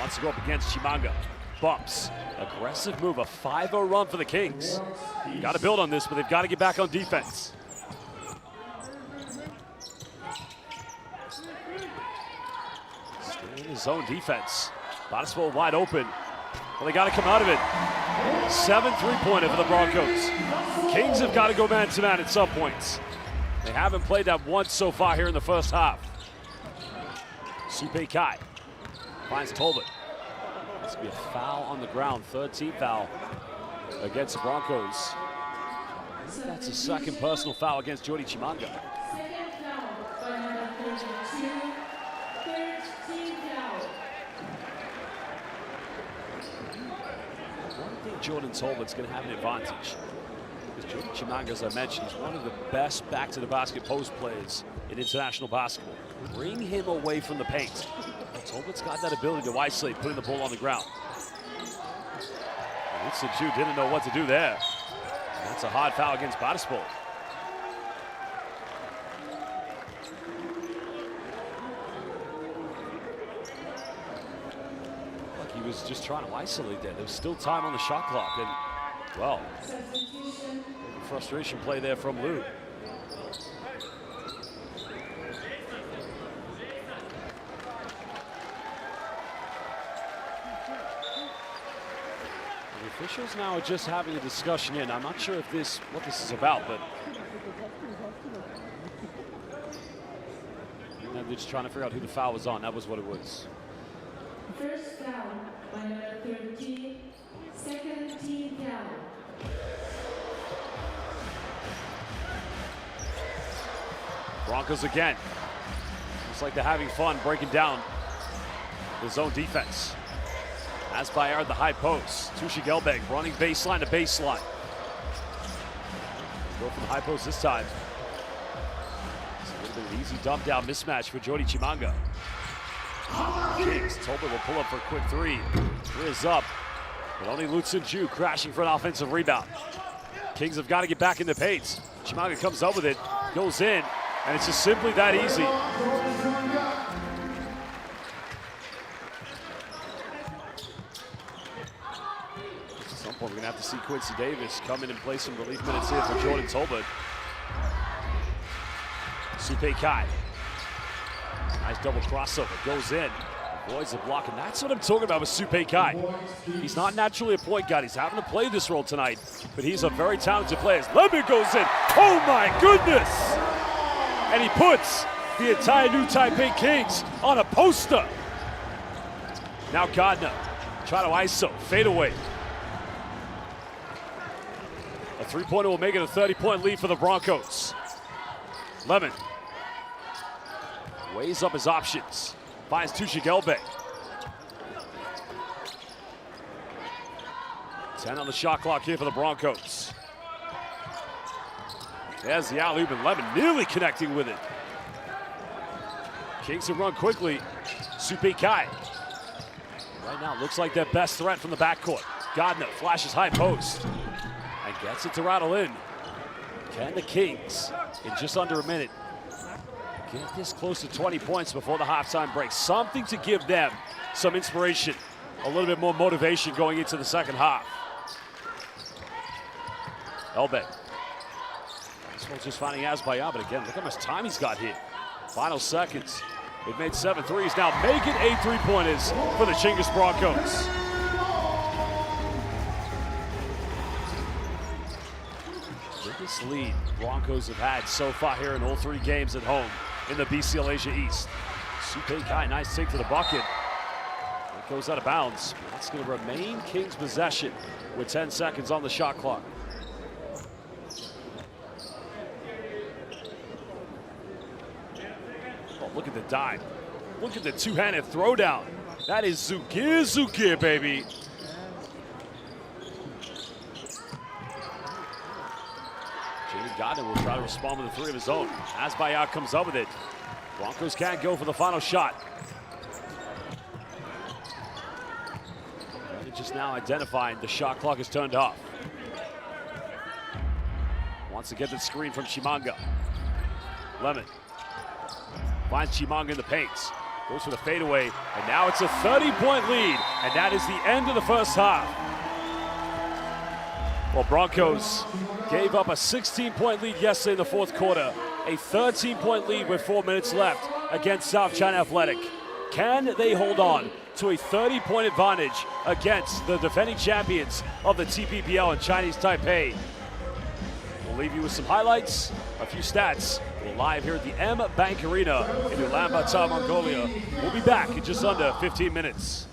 wants to go up against Chimanga. Bumps. Aggressive move, a 5-0 run for the Kings. Got to build on this, but they've got to get back on defense. Still in his own defense. Batispol wide open. Well, they got to come out of it. 7 3-pointer for the Broncos. Kings have got to go man-to-man at some points. They haven't played that once so far here in the first half. Taipei Kai finds Tolbert. It's going to be a foul on the ground, third team foul against the Broncos. That's a second personal foul against Jordi Chimanga. Second foul by number 32, third team foul. I think Jordan Tolbert's going to have an advantage. Because Jordi Chimanga, as I mentioned, is one of the best back-to-the-basket post players in international basketball. Bring him away from the paint. Tolbert's got that ability to isolate, putting the ball on the ground. Lutsen Ju didn't know what to do there. That's a hard foul against Batispol. Like he was just trying to isolate there. There was still time on the shot clock, and well, frustration play there from Lou. The officials now are just having a discussion in. I'm not sure if what this is about, but they're just trying to figure out who the foul was on. That was what it was. First foul by number 13, second team foul. Broncos again. Looks like they're having fun breaking down the zone defense. As by at the high post. Chinggis running baseline to baseline. Go from the high post this time. It's a little bit of an easy dump down mismatch for Jody Chimanga. Kings, Tolbert will pull up for a quick three. Three is up, but only Lutsen Ju crashing for an offensive rebound. Kings have got to get back in the paint. Chimanga comes up with it, goes in, and it's just simply that easy. At some point, we're going to have to see Quincy Davis come in and play some relief minutes here for Jordan Tolbert. Supe Kai. Nice double crossover, goes in, avoids the block, and that's what I'm talking about with Supe Kai. He's not naturally a point guard. He's having to play this role tonight, but he's a very talented player. Lemon goes in. Oh my goodness! And he puts the entire new Taipei Kings on a poster. Now Gardner, try to ISO, fade away. A three-pointer will make it a 30-point lead for the Broncos. Lemon weighs up his options, finds Chinggis. 10 on the shot clock here for the Broncos. There's the alley-oop, and Lemon nearly connecting with it. Kings have run quickly. Supe Kai. Right now, looks like their best threat from the backcourt. Gardner flashes high post and gets it to rattle in. Can the Kings, in just under a minute, get this close to 20 points before the halftime break? Something to give them some inspiration, a little bit more motivation going into the second half. Elbe. This one's just finding Azbaya, but again, look how much time he's got here. Final seconds. They've made 7 threes, now making 8 three-pointers for the Chinggis Broncos. Biggest lead Broncos have had so far here in all 3 games at home in the BCL Asia East. Supe Kai, nice take to the bucket. It goes out of bounds. That's going to remain Kings' possession with 10 seconds on the shot clock. Oh, look at the dive. Look at the two-handed throwdown. That is Zugir, baby. Gardner will try to respond with a 3 of his own. Azbaya comes up with it. Broncos can't go for the final shot. They're just now identifying the shot clock is turned off. Wants to get the screen from Chimanga. Lemon finds Chimanga in the paint. Goes for the fadeaway, and now it's a 30-point lead, and that is the end of the first half. Well, Broncos gave up a 16-point lead yesterday in the fourth quarter. A 13-point lead with 4 minutes left against South China Athletic. Can they hold on to a 30-point advantage against the defending champions of the TPBL in Chinese Taipei? We'll leave you with some highlights, a few stats. We're live here at the M Bank Arena in Ulaanbaatar, Mongolia. We'll be back in just under 15 minutes.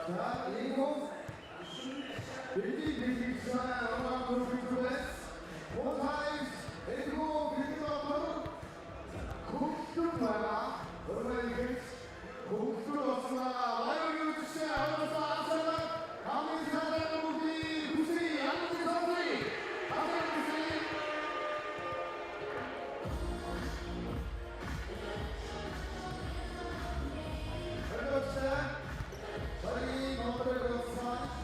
자, 이공 빌딩 시간에 프로젝트 원타임스 에이고 빌딩 앞으로 국수 말아 얼마나 국수로 왔으나 와이어링을 주시면 알아서 앞서는 강민사단 무기 구슬이 양무기 선수이 강민 구슬이 저희 넘버를 그렇습니다.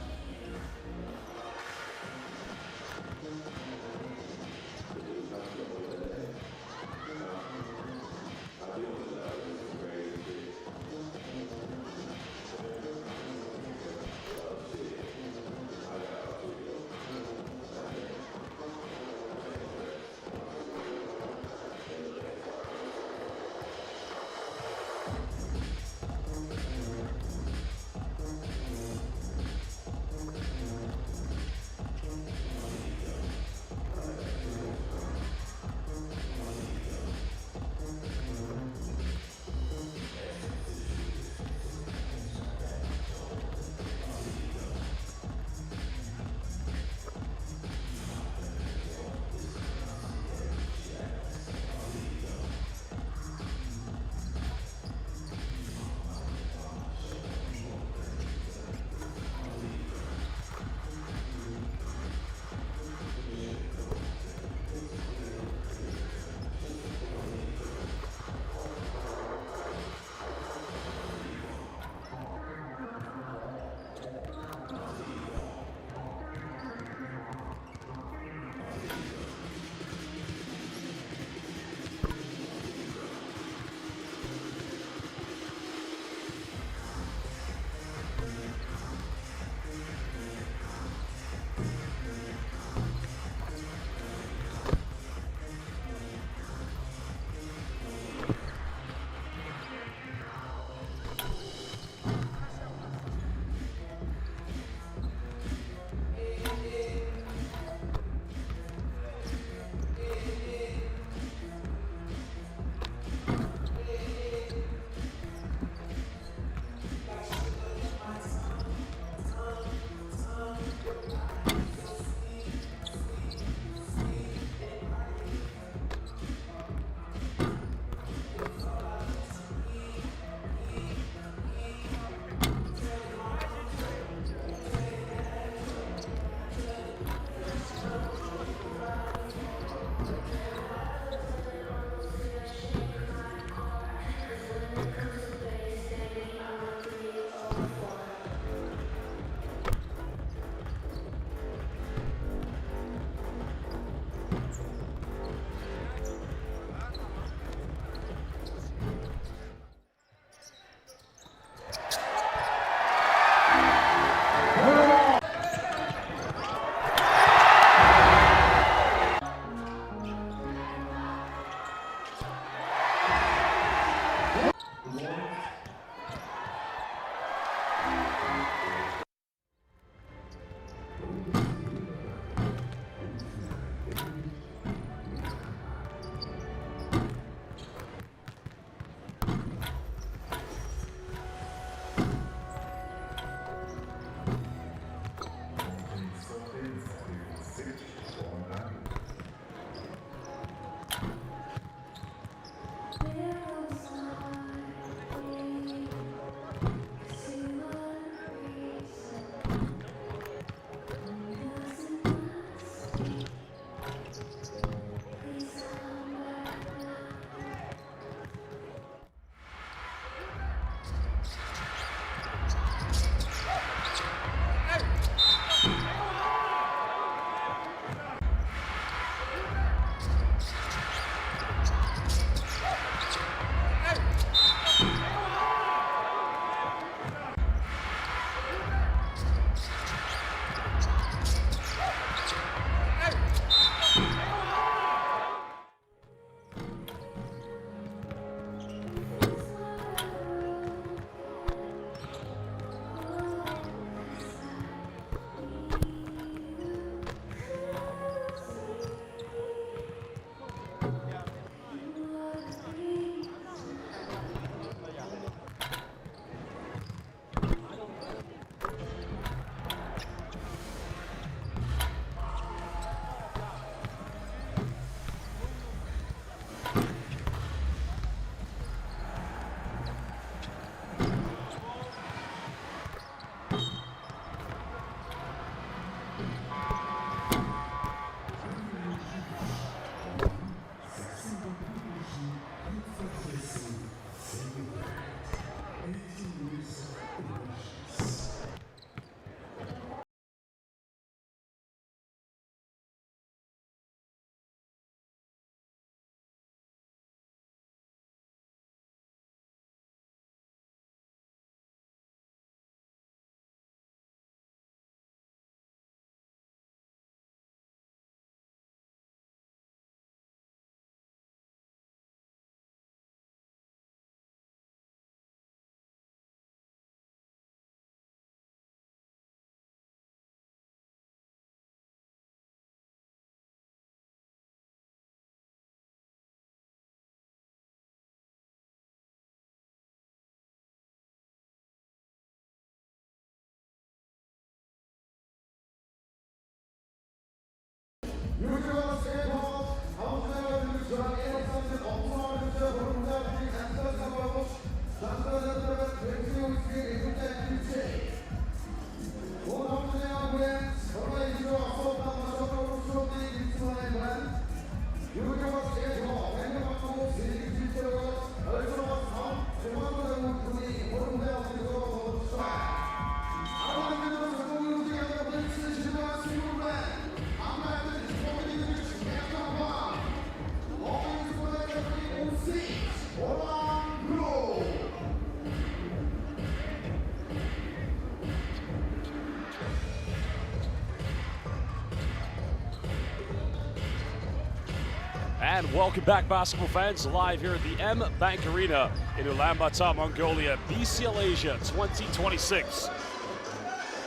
And welcome back, basketball fans, live here at the M Bank Arena in Ulaanbaatar, Mongolia. BCL Asia 2026.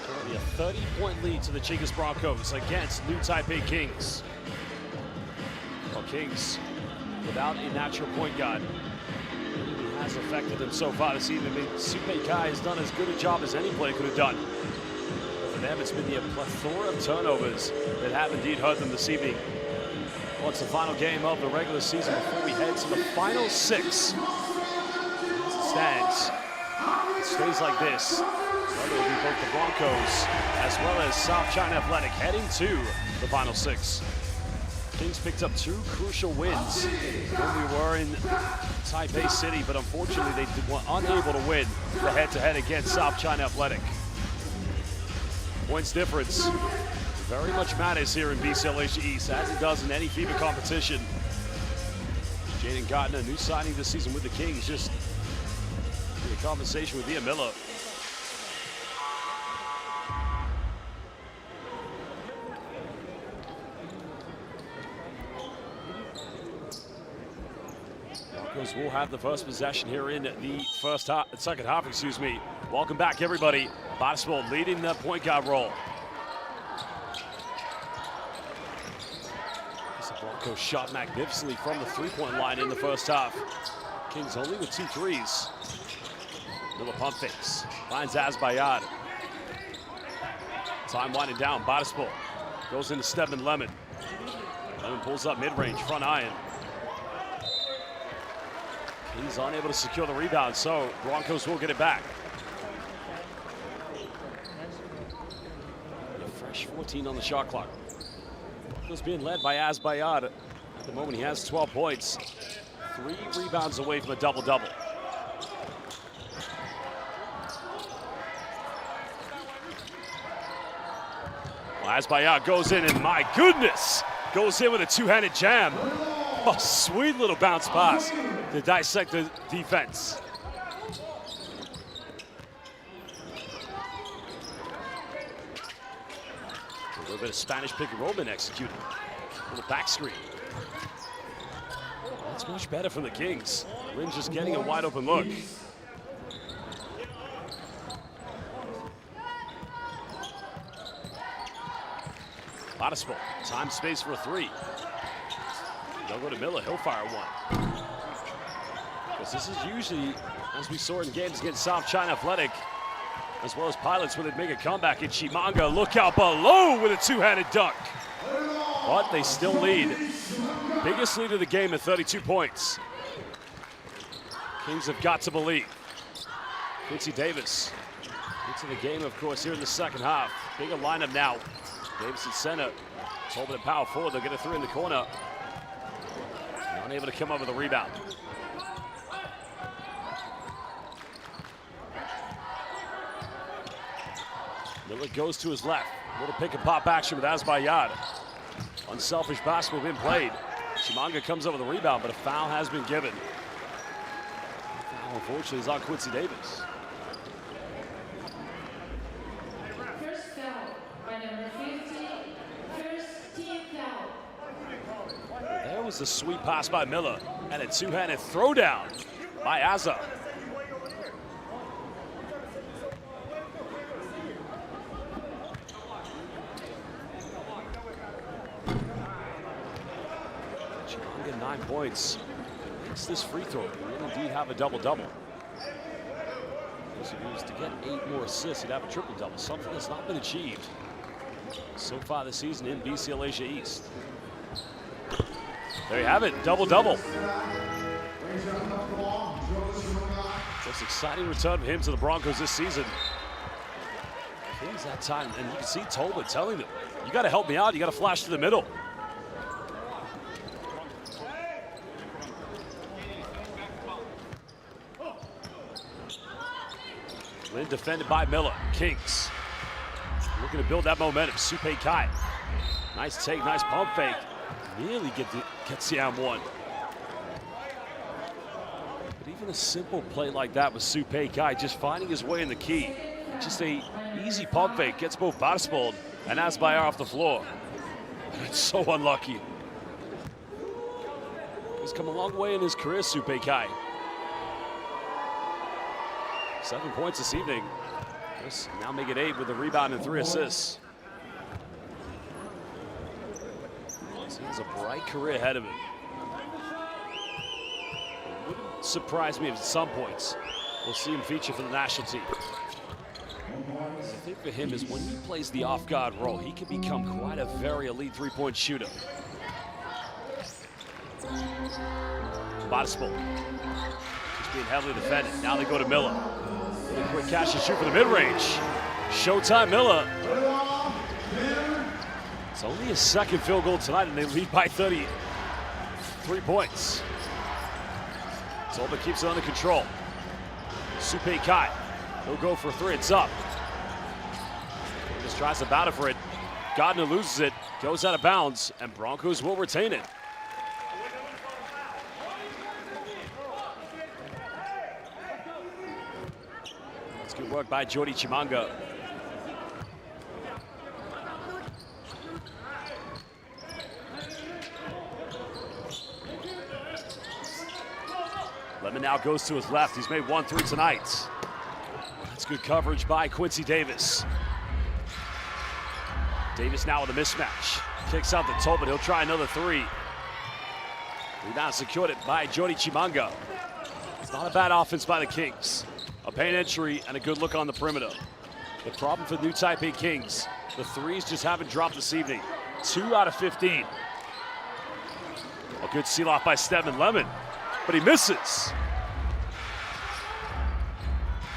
Currently a 30-point lead to the Chinggis Broncos against New Taipei Kings. Well, Kings without a natural point guard. It has affected them so far this evening. Supei Kai has done as good a job as any player could have done. For them, it's been the plethora of turnovers that have indeed hurt them this evening. Well, it's the final game of the regular season before we head to the final 6. As it stands, it stays like this. Well, it will be both the Broncos as well as South China Athletic heading to the final 6. Kings picked up 2 crucial wins when we were in Taipei City, but unfortunately they were unable to win the head-to-head against South China Athletic. Points difference very much matters here in BCL Asia East, as it does in any FIBA competition. Jaden Gardner, new signing this season with the Kings, just in a conversation with Ian Miller. Broncos will have the first possession here in the second half, excuse me. Welcome back, everybody. Basketball leading the point guard role. Broncos shot magnificently from the three-point line in the first half. Kings only with 2 threes. Miller pump fakes, finds Azbayad. Time winding down, Basketball goes into Stedman Lemon. Lemon pulls up mid-range, front iron. He's unable to secure the rebound, so Broncos will get it back. A fresh 14 on the shot clock. Broncos being led by Azbayad. At the moment, he has 12 points. 3 rebounds away from a double-double. Well, Azbayad goes in, and my goodness, goes in with a two-handed jam. Oh, sweet little bounce pass to dissect the defense. A little bit of Spanish pick and roll been executed. A little back screen. That's much better from the Kings. Lynn just getting a wide open look. Basketball, time, space for a 3. They'll go to Miller, he'll fire one. Because this is usually, as we saw in games against South China Athletic, as well as Pilots, when they make a comeback in Chimanga. Look out below with a two-handed dunk. But they still lead. Biggest lead of the game at 32 points. Kings have got to believe. Quincy Davis into the game, of course, here in the second half. Bigger lineup now. Davis in center. Tolbert at power forward. They'll get a 3 in the corner. Unable to come up with a rebound. Miller goes to his left. A little pick and pop action with Azbayad. Unselfish basketball being played. Chimanga comes up with a rebound, but a foul has been given. Foul, unfortunately, is on Quincy Davis. First foul by number 50. First team foul. There was a sweet pass by Miller and a two-handed throwdown by Azza. Chimanga 9 points. Makes this free throw. He will indeed have a double-double. If he was to get 8 more assists, he'd have a triple-double, something that's not been achieved so far this season in BCL Asia East. There you have it, double-double. Most exciting return for him to the Broncos this season. Kings that time, and you can see Tolbert telling them, you got to help me out, you got to flash to the middle. Lynn defended by Miller. Kings looking to build that momentum. Supei Kai. Nice take, nice pump fake. Nearly gets the M1. But even a simple play like that with Supei Kai just finding his way in the key. Just a easy pump fake. Gets both Basketball and Azbayad off the floor. And it's so unlucky. He's come a long way in his career, Supe Kai. 7 points this evening. Chris now make it 8 with a rebound and 3 assists. So he has a bright career ahead of him. It wouldn't surprise me if at some points we'll see him feature for the national team. The thing for him is when he plays the off-guard role, he can become quite a very elite three-point shooter. Bodispol is being heavily defended. Now they go to Miller. Really quick catch and shoot for the mid-range. Showtime Miller. It's only his second field goal tonight, and they lead by 33 points. Tolbert keeps it under control. Supe Kai, he'll go for 3, it's up. He just tries to battle for it. Gardner loses it, goes out of bounds, and Broncos will retain it. That's good work by Jordi Chimanga. Lemon now goes to his left. He's made 1 3 tonight. That's good coverage by Quincy Davis. Davis now with a mismatch. Kicks out to Tolbert. He'll try another 3. Rebound secured it by Jordi Chimanga. It's not a bad offense by the Kings. A paint entry and a good look on the perimeter. The problem for the new Taipei Kings, the threes just haven't dropped this evening. 2 out of 15. A good seal off by Stephen Lemon, but he misses.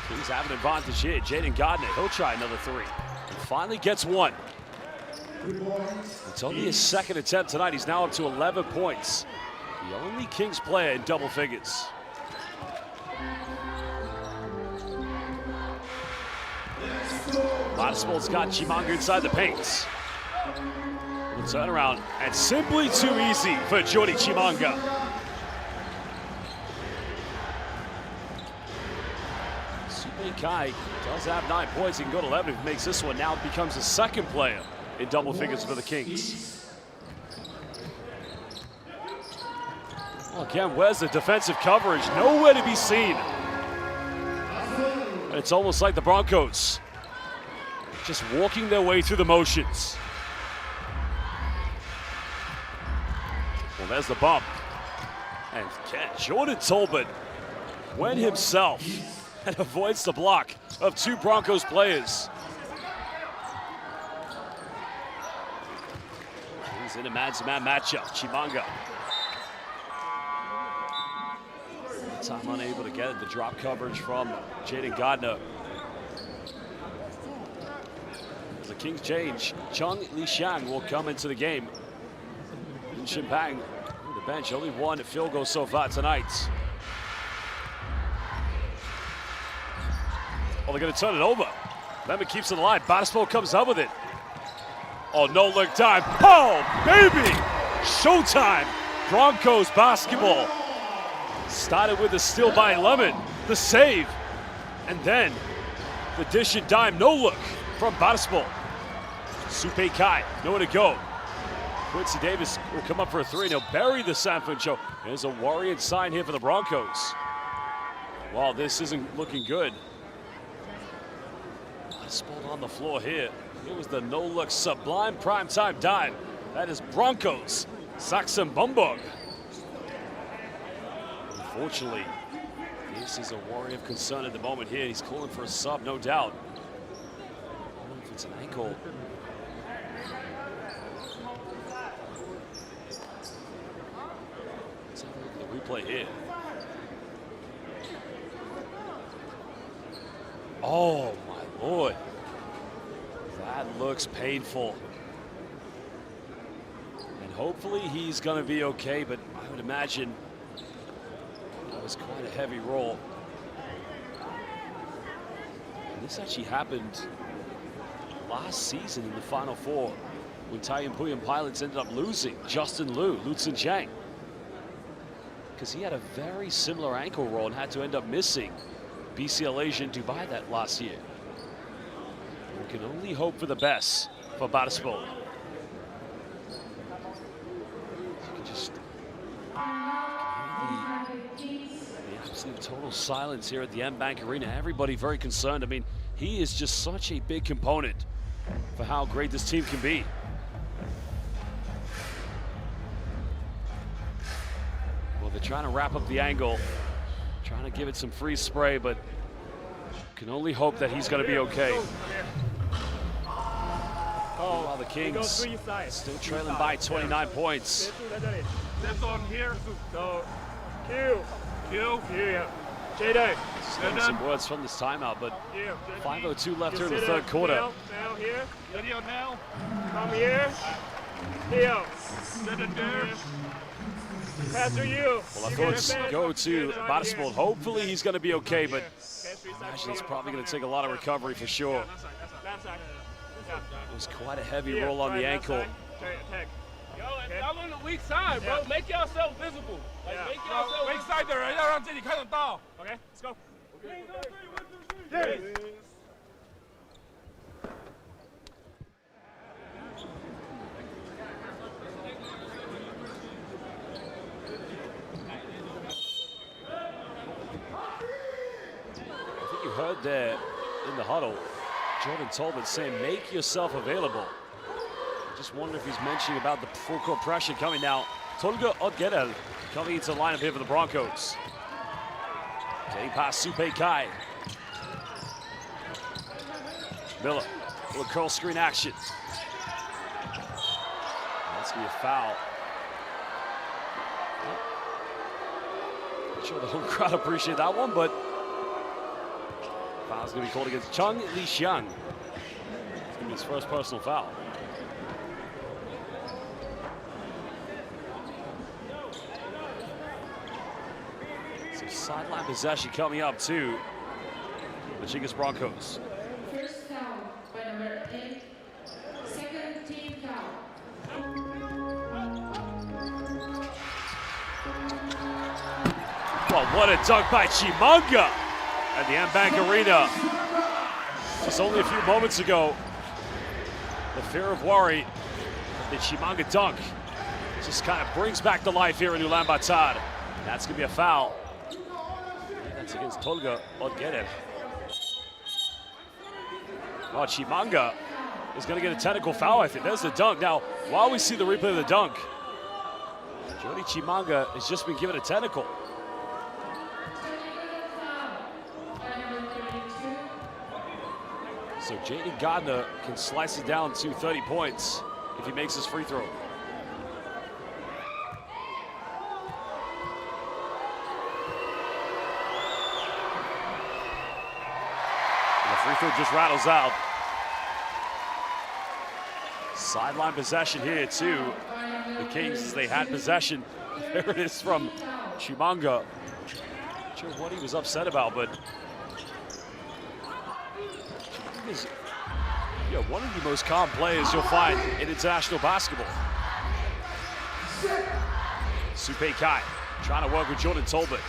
Kings have an advantage here. Jaden Gardner, he'll try another 3. And finally gets 1. It's only his second attempt tonight. He's now up to 11 points. The only Kings player in double figures. Bodispol's got Chimanga inside the paint. Little turnaround, and simply too easy for Jordi Chimanga. Supe Kai does have 9 points. He can go to 11 if he makes this one. Now becomes the second player in double figures for the Kings. Well, again, where's the defensive coverage? Nowhere to be seen. And it's almost like the Broncos just walking their way through the motions. Well, there's the bump. And Jordan Tolbert went himself and avoids the block of 2 Broncos players. He's in a man-to-man matchup. Chimanga. Time unable to get it. The drop coverage from Jaden Gardner. As the Kings change, Chung Li-Shang will come into the game. Lin Shinpang, the bench, only 1 field goal so far tonight. Oh, they're going to turn it over. Lemon keeps it alive. Bodispol comes up with it. Oh, no look time. Oh, baby! Showtime! Broncos basketball. Started with the steal by Lemon, the save, and then the dish and dime, no look from Bodispol. Supe Kai, nowhere to go. Quincy Davis will come up for a 3, and he'll bury the San Francisco. There's a worrying sign here for the Broncos. Wow, this isn't looking good. Bodispol on the floor here. It was the no-look sublime primetime dime. That is Broncos, Saxon Bumburg. Unfortunately, this is a worry of concern at the moment here. He's calling for a sub, no doubt. I don't know if it's an ankle. Let's have a look at the replay here. Oh, my Lord. That looks painful. And hopefully he's going to be okay, but I would imagine that was quite a heavy roll. And this actually happened last season in the Final Four when Taipei Pilots ended up losing Justin Liu, Lutzen Zhang, because he had a very similar ankle roll and had to end up missing BCL Asia in Dubai that last year. We can only hope for the best for Bodispol. You can just Total silence here at the M Bank Arena. Everybody very concerned. I mean, he is just such a big component for how great this team can be. Well, they're trying to wrap up the angle, trying to give it some freeze spray, but can only hope that he's going to be okay. While the Kings still trailing by 29 points. That's on here. So, Q, yeah. Jaden. Some words from this timeout, but 5:02 left here in the third quarter. Now here. Now. Come here. Here. Pass to you. Well, our thoughts go to Battlefield. Hopefully he's going to be okay, but I imagine it's probably going to take a lot of recovery for sure. It was quite a heavy roll on the ankle. Y'all on the weak side, bro. Make yourself visible. Make yourself weak side的人要让自己看得到。 Okay, let's go. I think you heard there in the huddle, Jordan Tolbert saying, make yourself available. I just wonder if he's mentioning about the full court pressure coming now. Tolga Odgerel coming into the lineup here for the Broncos. Getting past Supe Kai. Miller, a little curl screen action. That's gonna be a foul. Not sure the whole crowd appreciate that one, but foul's gonna be called against Chung Li Xiang. It's gonna be his first personal foul. So sideline possession coming up to the Chinggis Broncos. First foul by number 8. Second team foul. Well, what a dunk by Chimanga at the M Bank Arena. Just only a few moments ago, the fear of worry, the Chimanga dunk just kind of brings back to life here in Ulaanbaatar. That's gonna be a foul. That's against Tolga Odgerel. Oh, Chimanga is gonna get a technical foul, I think. There's the dunk. Now, while we see the replay of the dunk, Jody Chimanga has just been given a technical. So Jaden Gardner can slice it down to 30 points if he makes his free throw. And the free throw just rattles out. Sideline possession here to the Kings as they had possession. There it is from Chimanga. Not sure what he was upset about, but is one of the most calm players you'll find in international basketball. Supe Kai trying to work with Jordan Tolbert.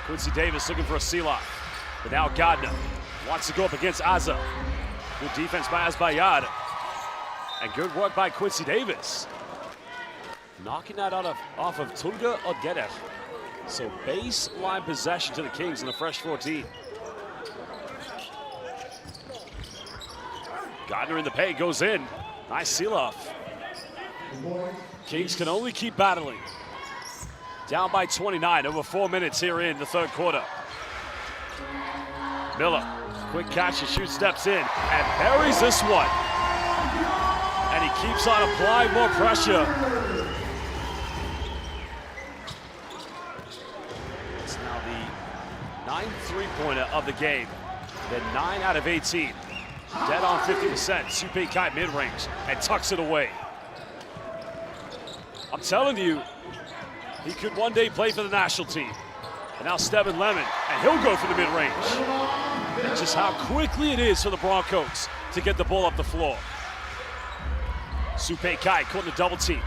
Quincy Davis looking for a seal-off. But now Gardner wants to go up against Azza. Good defense by Azbayad. And good work by Quincy Davis. Knocking that off of Tolga Odgerel. So baseline possession to the Kings in the fresh 14. Gardner in the paint, goes in. Nice seal-off. Kings can only keep battling. Down by 29, over 4 minutes here in the third quarter. Miller, quick catch and shoot, steps in, and buries this one. And he keeps on applying more pressure. It's now the 9th three-pointer of the game. Then 9 out of 18. Dead on 50%. Supe Kai mid-range and tucks it away. I'm telling you, he could one day play for the national team. And now Steven Lemon, and he'll go for the mid-range. And just how quickly it is for the Broncos to get the ball up the floor. Supe Kai caught in the double team.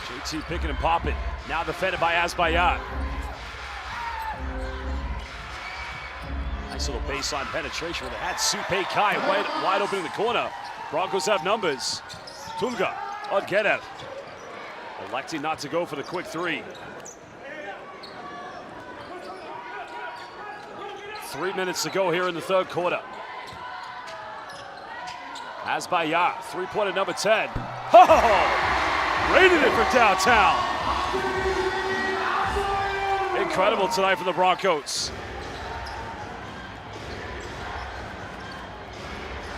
JT picking and popping. Now defended by Azbayad. Nice little baseline penetration where they had Supe Kai wide open in the corner. Broncos have numbers. Tolga Odgerel electing not to go for the quick three. 3 minutes to go here in the third quarter. Azbaya, three-pointer number 10. Oh! Rated it for downtown. Incredible tonight for the Broncos.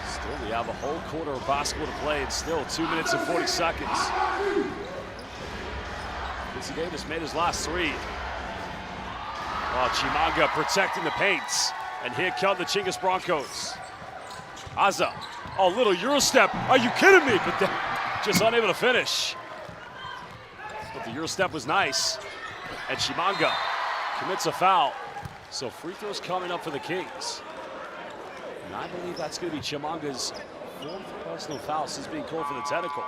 Still, we have a whole quarter of basketball to play, and still 2 minutes and 40 seconds. Quincy Davis made his last three. Oh, Chimanga protecting the paints. And here come the Chinggis Broncos. Aza, oh, little Euro step. Are you kidding me? But just unable to finish. But the Euro step was nice. And Chimanga commits a foul. So free throws coming up for the Kings. And I believe that's going to be Chimanga's fourth personal foul since being called for the technical.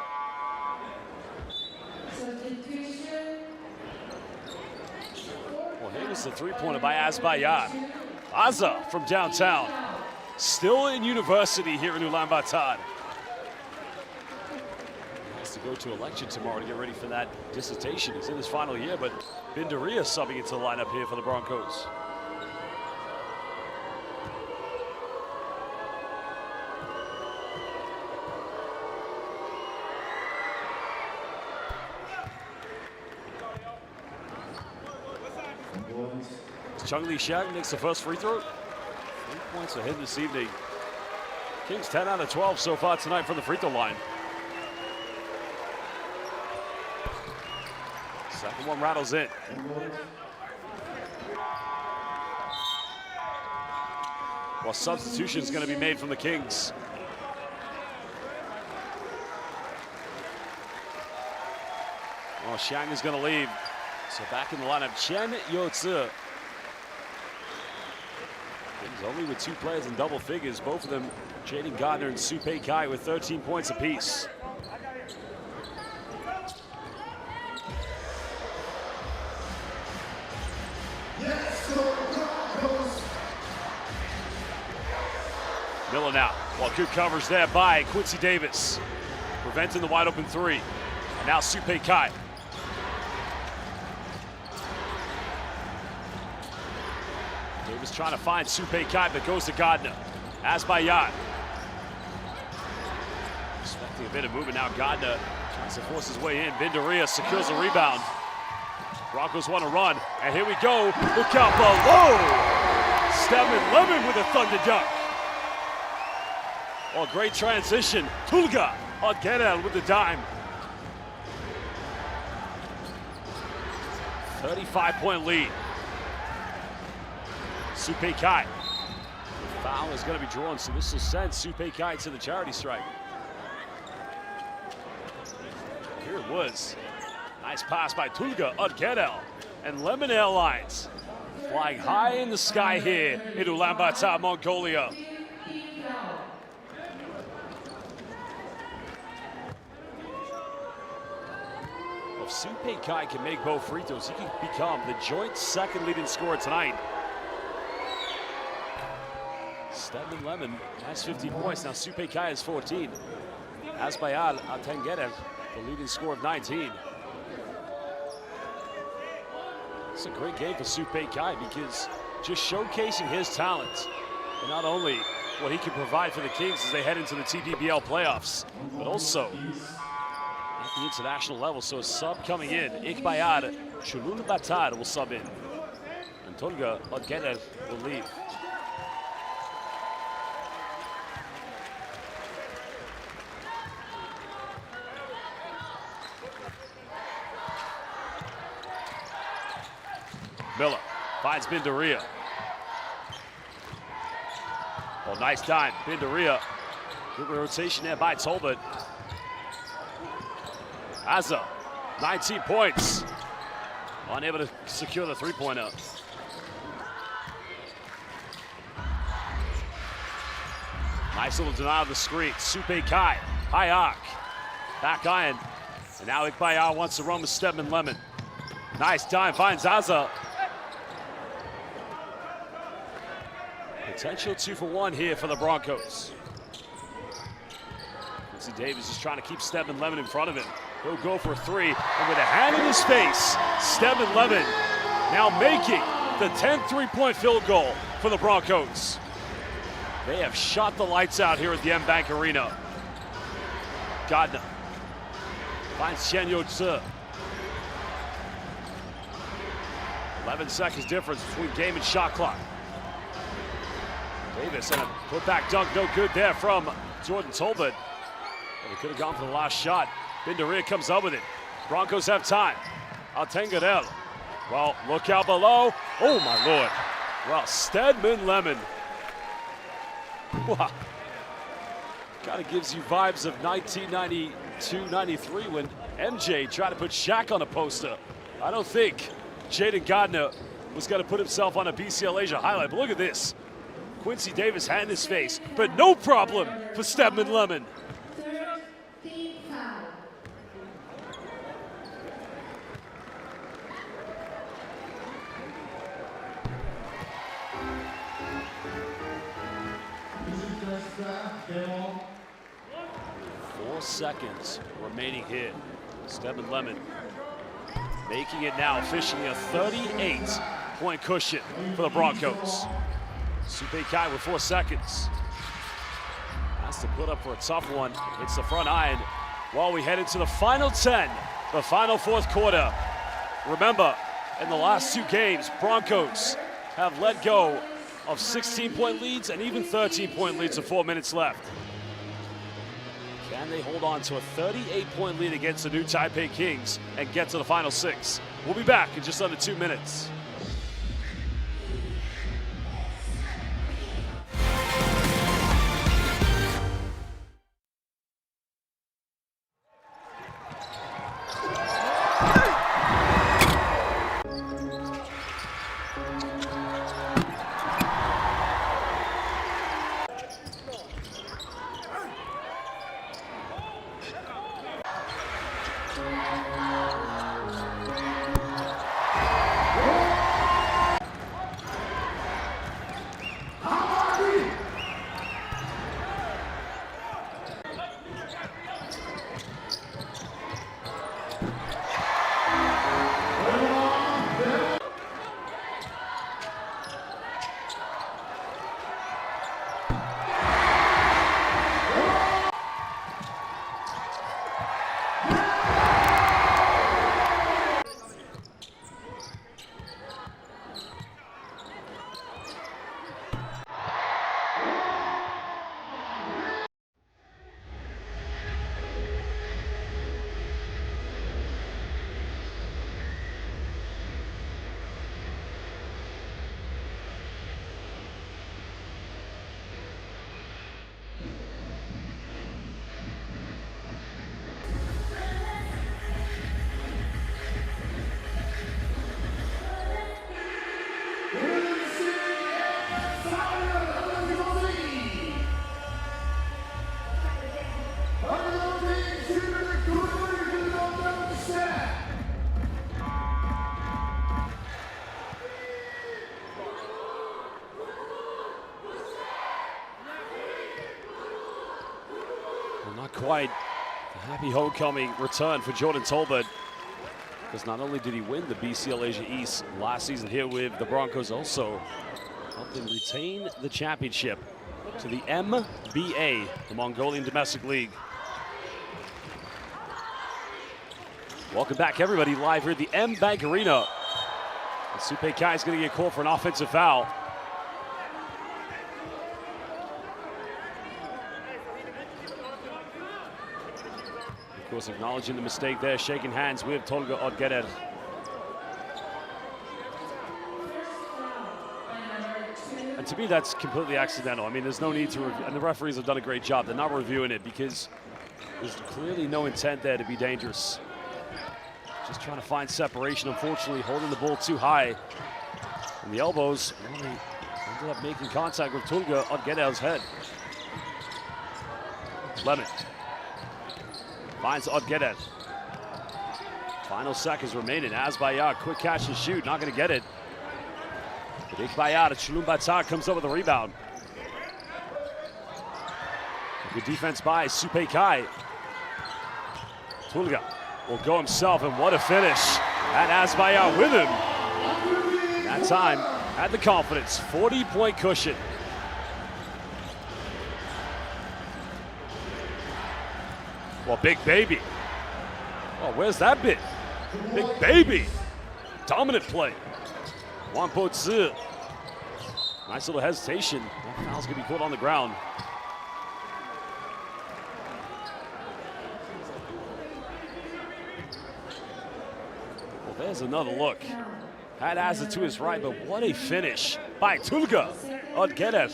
Well, here was the three-pointer by Azbaya. Aza from downtown. Still in university here in Ulaanbaatar. He has to go to a lecture tomorrow to get ready for that dissertation. He's in his final year, but Bindaria subbing into the lineup here for the Broncos. Chung-Li Shang makes the first free throw. 3 points ahead this evening. Kings 10 out of 12 so far tonight from the free throw line. Second one rattles in. Well, substitution is going to be made from the Kings. Well, Shang is going to leave. So back in the lineup, Chen Yo-Tzu. Only with two players in double figures, both of them, Jaden Gardner and Supei Kai, with 13 points apiece. Miller now, while good coverage there by Quincy Davis, preventing the wide open three. And now Supei Kai. Davis trying to find Supei Kai, but goes to Gardner. Azbaya. Expecting a bit of movement now. Gardner tries to force his way in. Bindaria secures a rebound. Broncos want to run, and here we go. Look out below. Stedman Lemon with a thunder dunk. Oh, great transition. Tulga on Gedel with the dime. 35-point lead. Supei Kai. The foul is going to be drawn, so this will send Supei Kai to the charity strike. Here it was. Nice pass by Tulga Udgedel. And Lemon Airlines flying high in the sky here in Ulaanbaatar, Mongolia. If Supei Kai can make both free throws, he can become the joint second leading scorer tonight. Stedman Lemon has 15 points. Now Supei Kai has 14. Azbayal Atengere, the leading scorer of 19. It's a great game for Supei Kai because just showcasing his talent, and not only what he can provide for the Kings as they head into the TPBL playoffs, but also at the international level. So a sub coming in, Ikbayad Ulaanbaatar will sub in, and Tulga Odgedel will leave. Miller finds Bindaria. Oh, nice time, Bindaria. Good rotation there by Tolbert. Aza, 19 points. Unable to secure the three-pointer. Nice little denial of the screen. Supei Kai, high arc. Back iron. And now Ikbayar wants to run with Stedman Lemon. Nice time, finds Aza. Potential 2 for 1 here for the Broncos. Quincy Davis is trying to keep Stedman Lemon in front of him. He'll go for a three, and with a hand in his face, Stedman Lemon now making the 10th three-point field goal for the Broncos. They have shot the lights out here at the M-Bank Arena. Gardner finds Chinggis. 11 seconds difference between game and shot clock. Davis and a put-back dunk, no good there from Jordan Tolbert. Well, he could have gone for the last shot. Binderia comes up with it. Broncos have time. Altengadel. Well, look out below. Oh, my Lord. Well, Stedman Lemon. Wow. Kind of gives you vibes of 1992-93 when MJ tried to put Shaq on a poster. I don't think Jaden Gardner was going to put himself on a BCL Asia highlight, but look at this. Quincy Davis had in his face, but no problem for Stedman Lemon. Third team foul. Game 4 seconds remaining here. Stedman Lemon making it now officially a 38-point cushion for the Broncos. Supe Kai with 4 seconds. Has to put up for a tough one. Hits the front iron while we head into the final 10, the final fourth quarter. Remember, in the last 2 games, Broncos have let go of 16-point leads and even 13-point leads with 4 minutes left. Can they hold on to a 38-point lead against the new Taipei Kings and get to the final 6? We'll be back in just under 2 minutes. Not quite a happy homecoming return for Jordan Tolbert, because not only did he win the BCL Asia East last season here with the Broncos, also helped them retain the championship to the MBA, the Mongolian Domestic League. Welcome back, everybody, live here at the M-Bank Arena. And Supe Kai is going to get called for an offensive foul. Of course, acknowledging the mistake there, shaking hands with Tolga Odgerer. And to me, that's completely accidental. I mean, there's no need to review, and the referees have done a great job. They're not reviewing it because there's clearly no intent there to be dangerous. Just trying to find separation. Unfortunately, holding the ball too high. And the elbows really ended up making contact with Tolga Odgerer's head. Lemon finds Odgerer. Final seconds remaining. Azbayar, quick catch and shoot, not going to get it. But Ikbayar, Chulumbata comes up with a rebound. Good defense by Supe Kai. Tulga will go himself, and what a finish. And Azbayar with him. That time, had the confidence, 40-point cushion. Well, Big Baby. Oh, where's that bit? Big Baby. Dominant play. Wang Po-Zi. Nice little hesitation. That foul's gonna be put on the ground. Well, there's another look. Had Azza to his right, but what a finish by Tulga Odgedev.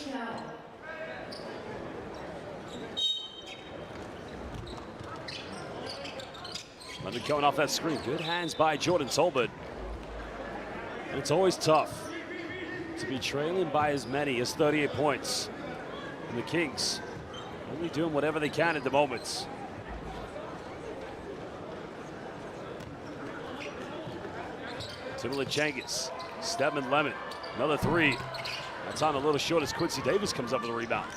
Lemon coming off that screen. Good hands by Jordan Tolbert. And it's always tough to be trailing by as many as 38 points. And the Kings only doing whatever they can at the moment. Timberland Chinggis, Stedman Lemon, another three. That time a little short as Quincy Davis comes up with a rebound.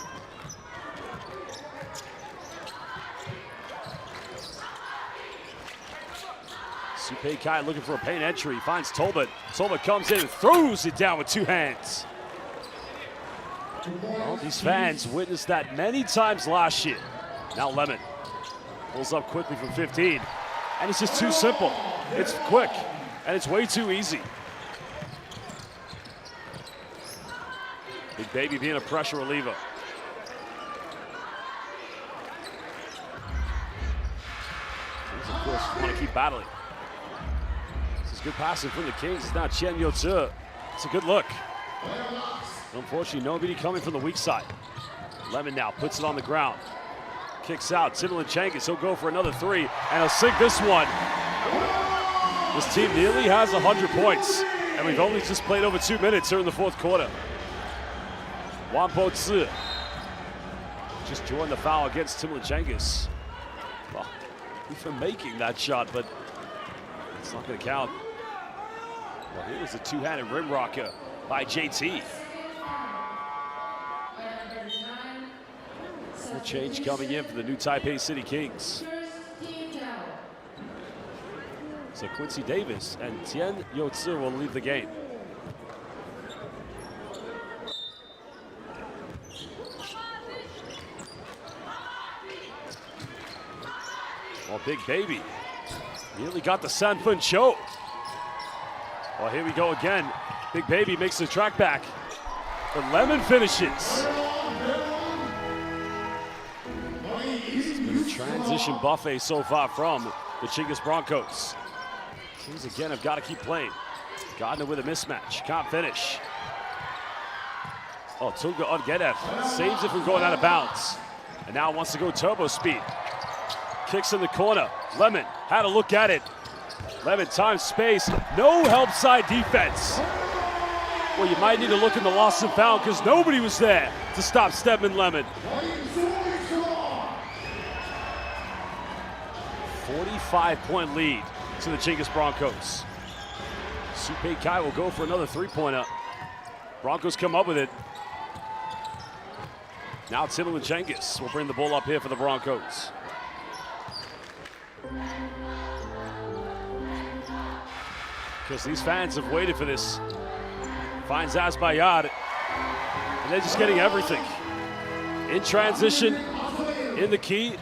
Supei Kai looking for a paint entry, finds Tolbert. Tolbert comes in and throws it down with two hands. Well, these fans witnessed that many times last year. Now Lemon pulls up quickly from 15. And it's just too simple. It's quick, and it's way too easy. Big Baby being a pressure reliever. Kings, of course, want to keep battling. This is good passing from the Kings. It's now Chen Yo-Tzu. It's a good look. Unfortunately, nobody coming from the weak side. Lemon now puts it on the ground. Kicks out. Timberland Chinggis. He'll go for another three, and he'll sink this one. This team nearly has 100 points, and we've only just played over 2 minutes here in the fourth quarter. Wang Po-Zi just joined the foul against Timberland Chinggis. Well, even making that shot, but it's not going to count. Well, here was a two-handed rim rocker by JT. The change coming in for the new Taipei City Kings. So Quincy Davis and Chen Yo-Tzu will leave the game. Well, Big Baby nearly got the Sanfun choke. Well, here we go again. Big Baby makes the track back, but Lemon finishes. It's been a transition buffet so far from the Chinggis Broncos. Kings again have got to keep playing. Gardner with a mismatch, can't finish. Oh, Tulga Odgedev saves it from going out of bounds. And now wants to go turbo speed. Kicks in the corner. Lemon had a look at it. Lemon time space, no help side defense. Well, you might need to look in the lost and found because nobody was there to stop Stedman Lemon. 45-point lead to the Chinggis Broncos. Supei Kai will go for another three-pointer. Broncos come up with it. Now Timberland Chinggis will bring the ball up here for the Broncos. Because these fans have waited for this. Finds Azbayad, and they're just getting everything. In transition, in the key.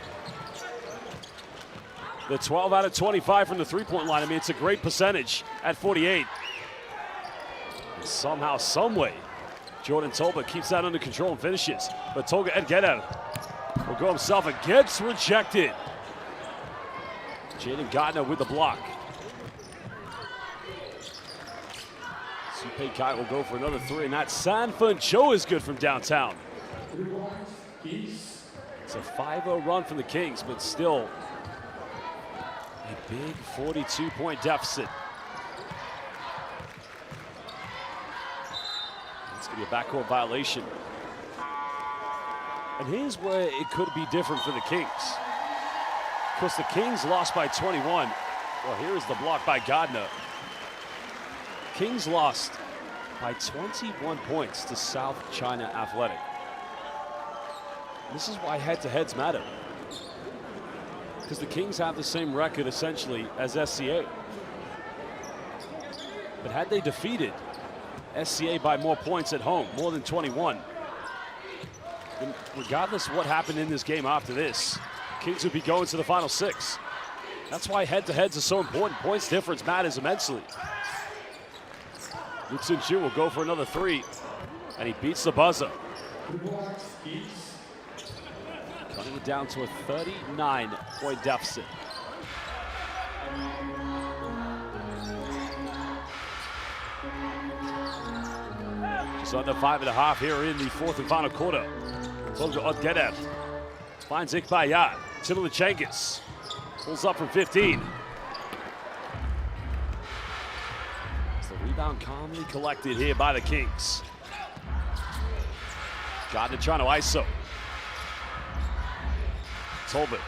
The 12 out of 25 from the three-point line. I mean, it's a great percentage at 48. And somehow, some way, Jordan Tolbert keeps that under control and finishes. But Tulga Odgedev will go himself and gets rejected. Jaden Gardner with the block. Supei Kai will go for another three, and that Sanfun Cho is good from downtown. It's a 5-0 run from the Kings, but still a big 42-point deficit. It's going to be a backcourt violation. And here's where it could be different for the Kings. Because the Kings lost by 21. Well, here is the block by Gardner. Kings lost by 21 points to South China Athletic. This is why head-to-heads matter. Because the Kings have the same record, essentially, as SCA. But had they defeated SCA by more points at home, more than 21. And regardless of what happened in this game after this, Kings would be going to the final 6. That's why head-to-heads are so important. Points difference matters immensely. Lu Xinju will go for another 3, and he beats the buzzer. Cutting it down to a 39-point deficit. Just under 5.5 here in the 4th and final quarter. Tolga Odgedev finds Ikbayat. Timothy Chinggis pulls up from 15. The rebound calmly collected here by the Kings. Gardner trying to ISO. Tolbert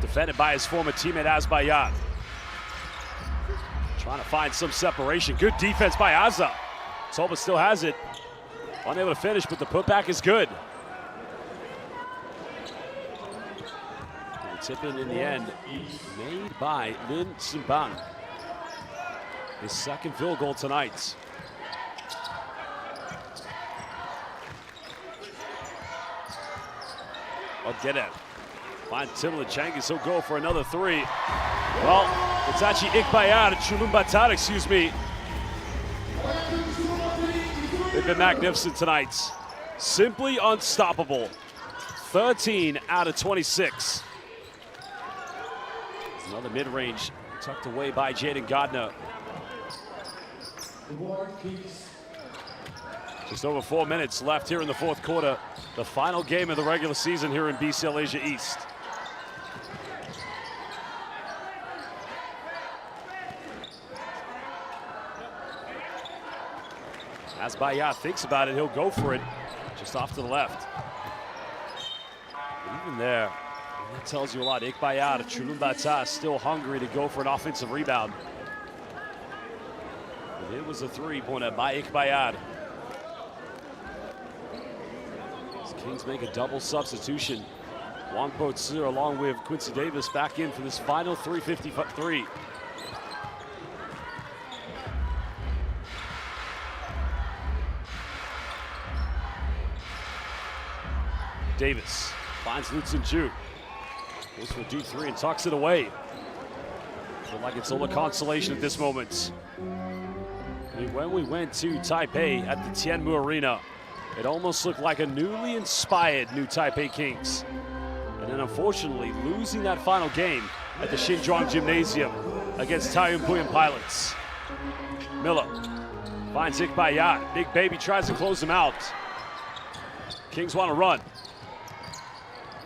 defended by his former teammate Azbayat. Trying to find some separation. Good defense by Azza. Tolbert still has it. Unable to finish, but the putback is good. The tip in the end made by Lin Simbang. His second field goal tonight. Odgedev finds Timothy Chinggis. He'll go for another 3. Well, it's actually Ikbayat, Chulumbatar, excuse me. They've been magnificent tonight. Simply unstoppable. 13 out of 26. Another mid-range tucked away by Jaden Gardner. Just over 4 minutes left here in the 4th quarter. The final game of the regular season here in BCL Asia East. As Bayat thinks about it, he'll go for it. Just off to the left. But even there, that tells you a lot. Ikbayat, Chulumbata still hungry to go for an offensive rebound. But it was a 3-pointer by Ikbayat. Kings make a double substitution. Wangpo Tzu along with Quincy Davis back in for this final 3:53. Davis finds Lu Xinju. Goes for D3 and tucks it away. Feel like it's all a consolation at this moment. I mean, when we went to Taipei at the Tianmu Arena, it almost looked like a newly inspired new Taipei Kings. And then unfortunately, losing that final game at the Xinzhuang Gymnasium against Taiyuan Puyan Pilots. Miller finds Ikbayat. Big Baby tries to close him out. Kings want to run.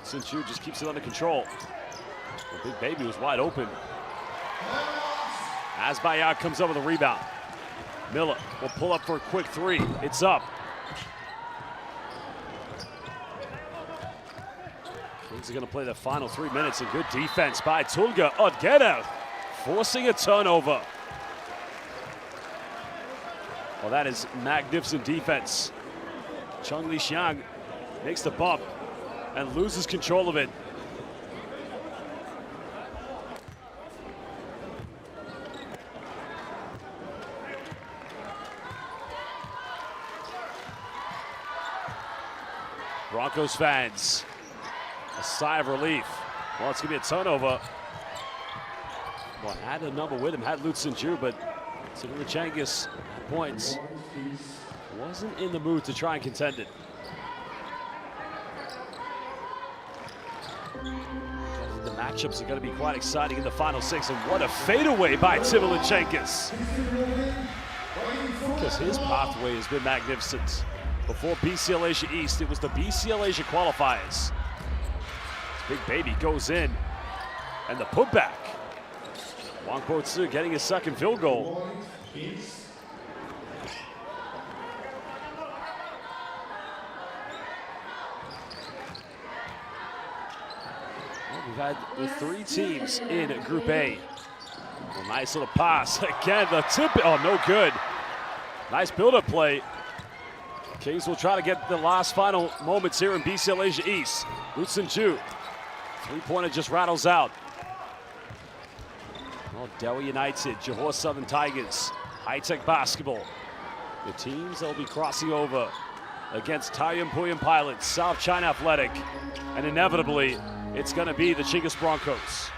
Xinzhu just keeps it under control. Well, Big Baby was wide open. Azbayat comes up with a rebound. Miller will pull up for a quick 3. It's up. Kings are going to play the final 3 minutes. And good defense by Tulga Odgedev, forcing a turnover. Well, that is magnificent defense. Chung Li Xiang makes the bump and loses control of it. Broncos fans, a sigh of relief. Well, it's gonna be a turnover. Well, had a number with him, had Lu Xinju, but Timothy Chinggis at points wasn't in the mood to try and contend it. The matchups are going to be quite exciting in the final 6, and what a fadeaway by Timothy Chinggis. Because his pathway has been magnificent. Before BCL Asia East, it was the BCL Asia qualifiers. Big Baby goes in, and the putback. Wangpo Tzu getting his second field goal. We've had the 3 teams in Group A. A nice little pass. Again, the tip. Oh, no good. Nice build-up play. Kings will try to get the last final moments here in BCL Asia East. Lu Xinju. 3-pointer just rattles out. Well, Delhi United, Johor Southern Tigers, high-tech basketball. The teams that will be crossing over against Taipei Pilots, South China Athletic, and inevitably, it's going to be the Chinggis Broncos.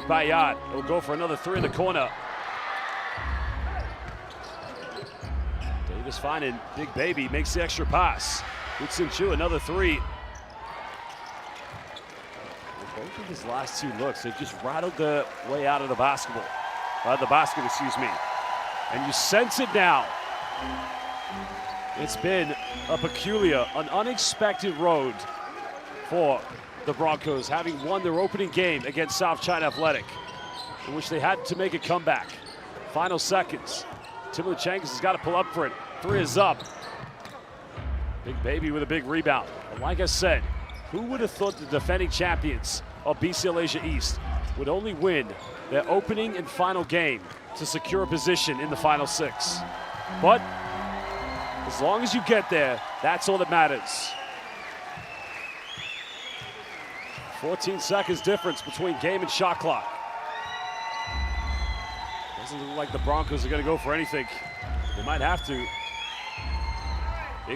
Bayat will go for another three in the corner. Davis finding Big Baby, makes the extra pass. Hudson Chu, another three. Both of his last two looks, they've just rattled their way out of the basketball. The basket, excuse me. And you sense it now. It's been a peculiar, an unexpected road for the Broncos, having won their opening game against South China Athletic, in which they had to make a comeback. Final seconds. Timothy Chinggis has got to pull up for it. Three is up. Big Baby with a big rebound. And like I said, who would have thought the defending champions of BCL Asia East would only win their opening and final game to secure a position in the final six? But as long as you get there, that's all that matters. 14 seconds difference between game and shot clock. Doesn't look like the Broncos are going to go for anything. They might have to.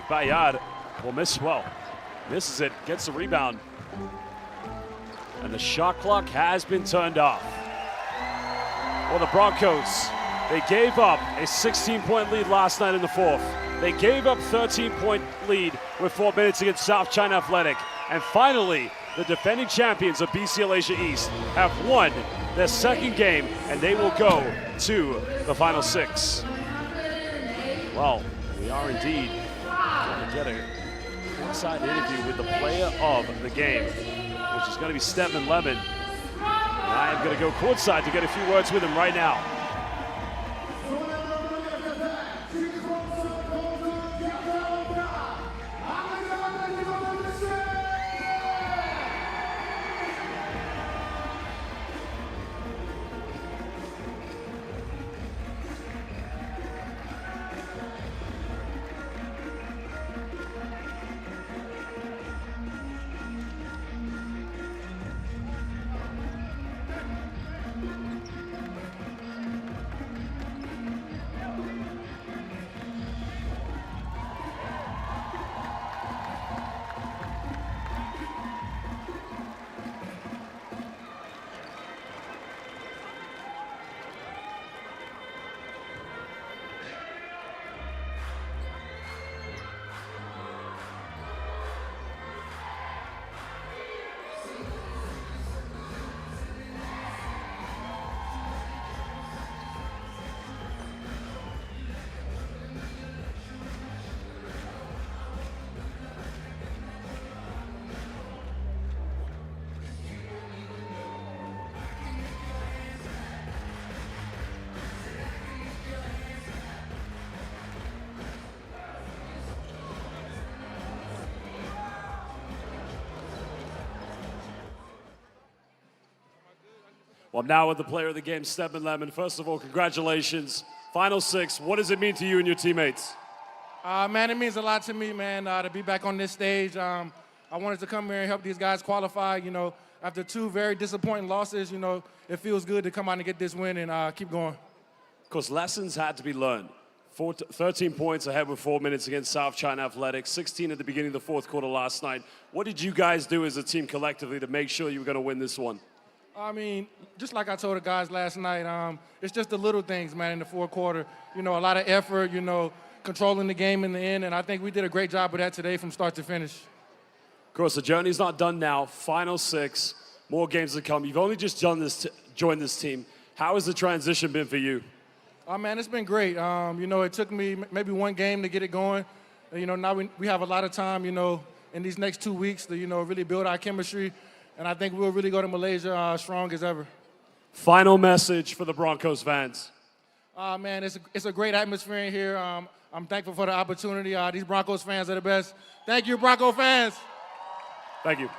Bayad will miss well. Misses it, gets the rebound. And the shot clock has been turned off. Well, the Broncos, they gave up a 16-point lead last night in the fourth. They gave up 13-point lead with 4 minutes against South China Athletic. And finally, the defending champions of BCL Asia East have won their second game, and they will go to the final six. Well, we are indeed going to get a inside interview with the player of the game, which is going to be Stedman Lemon. And I am going to go courtside to get a few words with him right now. Well, now with the player of the game, Stedman Lemon. First of all, congratulations. Final six, what does it mean to you and your teammates? Man, it means a lot to me, man, to be back on this stage. I wanted to come here and help these guys qualify. You know, after two very disappointing losses, you know, it feels good to come out and get this win and keep going. Of course, lessons had to be learned. 13 points ahead with 4 minutes against South China Athletic, 16 at the beginning of the fourth quarter last night. What did you guys do as a team collectively to make sure you were going to win this one? I mean, just like I told the guys last night, it's just the little things, man, in the fourth quarter. You know, a lot of effort, you know, controlling the game in the end, and I think we did a great job of that today from start to finish. Of course, the journey's not done now. Final six, more games to come. You've only just joined this team. How has the transition been for you? Oh, man, it's been great. You know, it took me maybe one game to get it going. You know, now we have a lot of time, you know, in these next 2 weeks to, you know, really build our chemistry. And I think we'll really go to Malaysia strong as ever. Final message for the Broncos fans. Man, it's a great atmosphere in here. I'm thankful for the opportunity. These Broncos fans are the best. Thank you, Bronco fans. Thank you.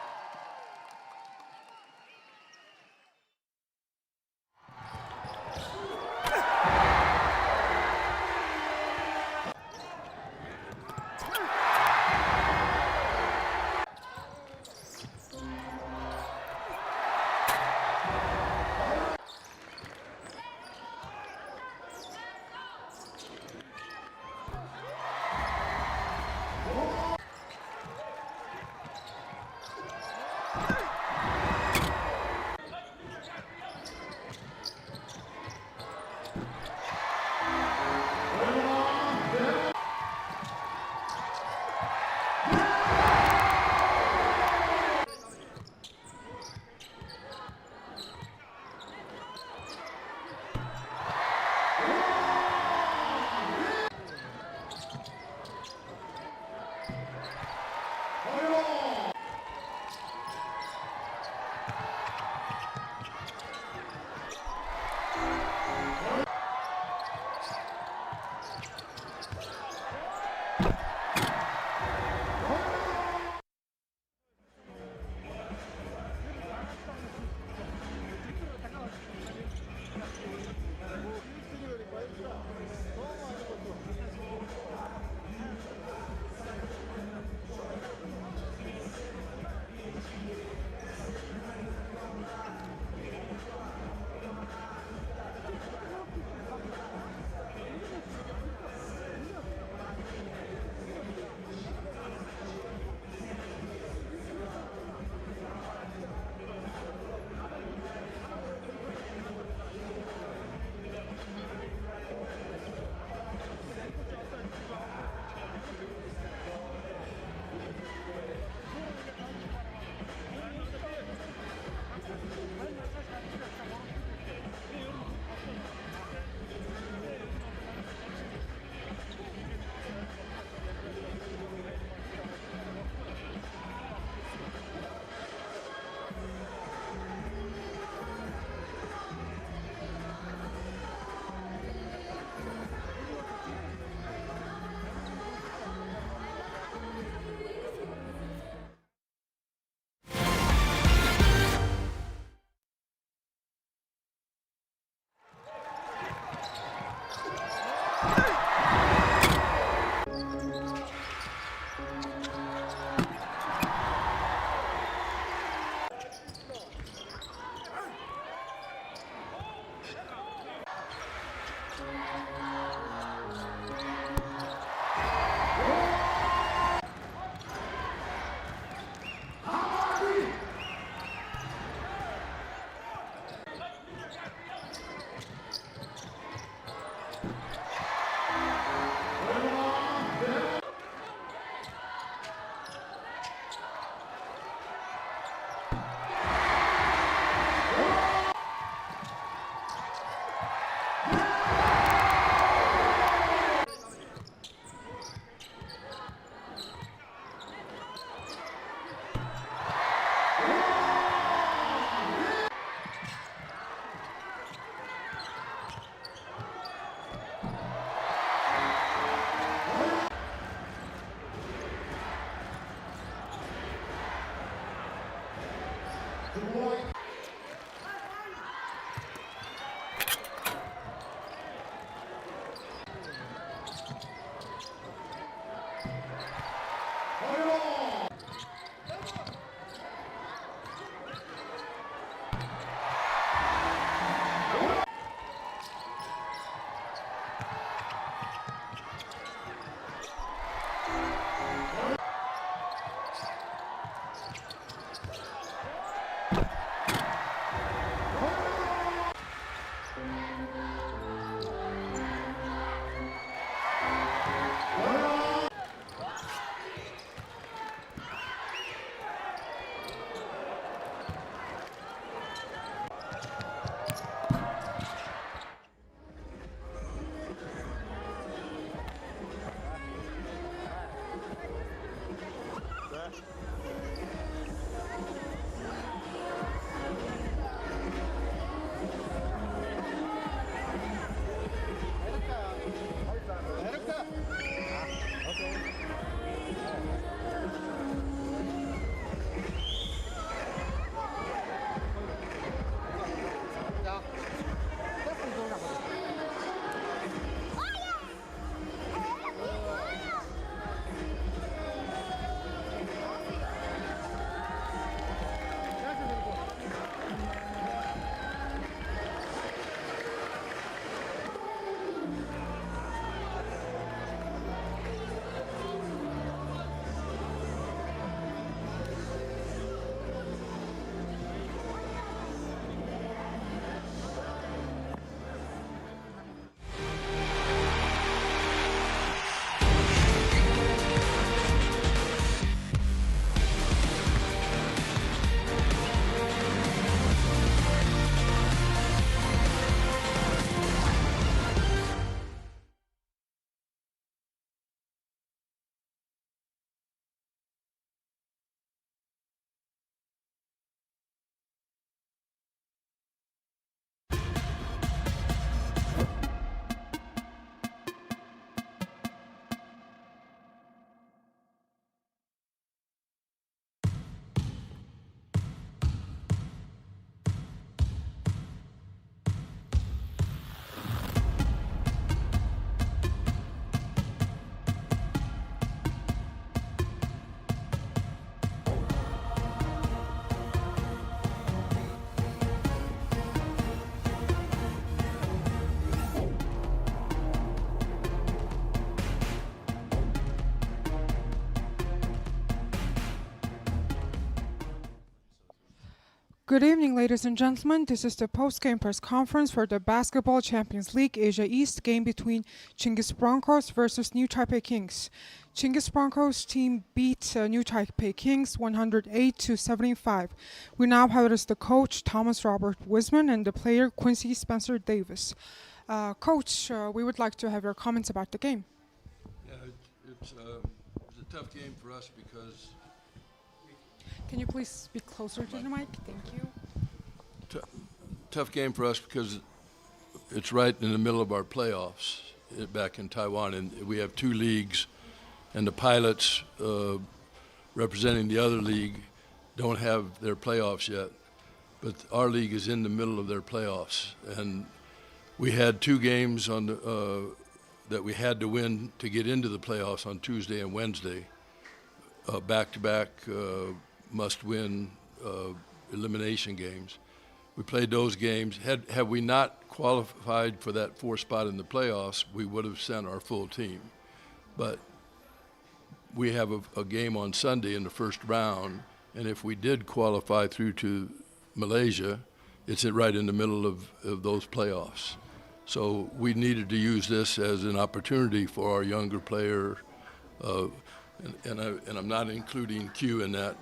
Good evening, ladies and gentlemen. This is the post-game press conference for the Basketball Champions League Asia East game between Chinggis Broncos versus New Taipei Kings. Chinggis Broncos team beat New Taipei Kings 108-75. We now have with us the coach, Thomas Robert Wiseman, and the player, Quincy Spencer Davis. Coach, we would like to have your comments about the game. Yeah, it's a tough game for us because... Can you please speak closer to the mic? Thank you. Tough game for us because it's right in the middle of our playoffs back in Taiwan, and we have two leagues, and the pilots representing the other league don't have their playoffs yet, but our league is in the middle of their playoffs, and we had two games on that we had to win to get into the playoffs on Tuesday and Wednesday, back-to-back must-win elimination games. We played those games. Had we not qualified for that 4th spot in the playoffs, we would have sent our full team. But we have a game on Sunday in the first round, and if we did qualify through to Malaysia, it's right in the middle of those playoffs. So we needed to use this as an opportunity for our younger player, and I'm not including Q in that,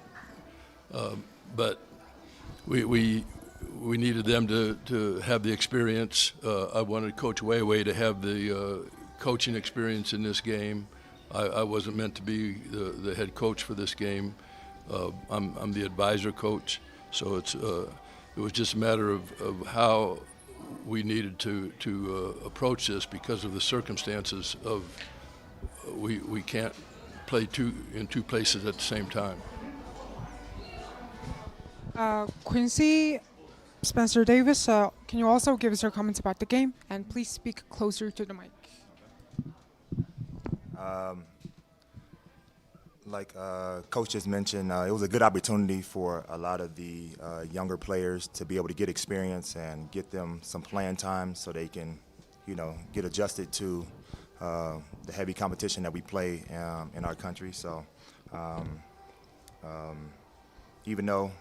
but we needed them to have the experience. I wanted Coach Weiwei to have the coaching experience in this game. I wasn't meant to be the head coach for this game. I'm the advisor coach, so it was just a matter of how we needed to approach this because of the circumstances of we can't play in two places at the same time. Quincy, Spencer Davis, can you also give us your comments about the game? And please speak closer to the mic. Like Coach just mentioned, it was a good opportunity for a lot of the younger players to be able to get experience and get them some playing time so they can, get adjusted to the heavy competition that we play in our country. So even though,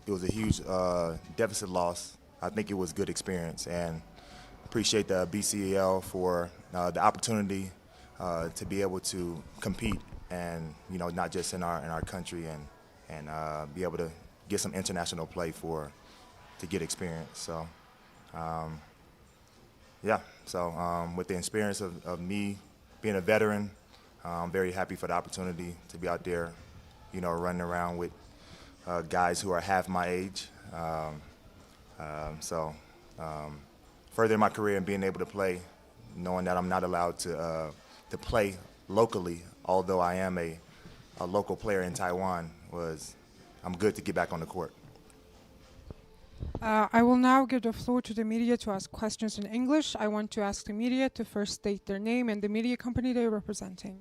it was a huge deficit loss, I think it was good experience, and appreciate the BCL for the opportunity to be able to compete and, not just in our country and be able to get some international play to get experience. So, with the experience of me being a veteran, I'm very happy for the opportunity to be out there, running around with guys who are half my age. Further in my career and being able to play, knowing that I'm not allowed to play locally, although I am a local player in Taiwan, I'm good to get back on the court. I will now give the floor to the media to ask questions in English. I want to ask the media to first state their name and the media company they're representing.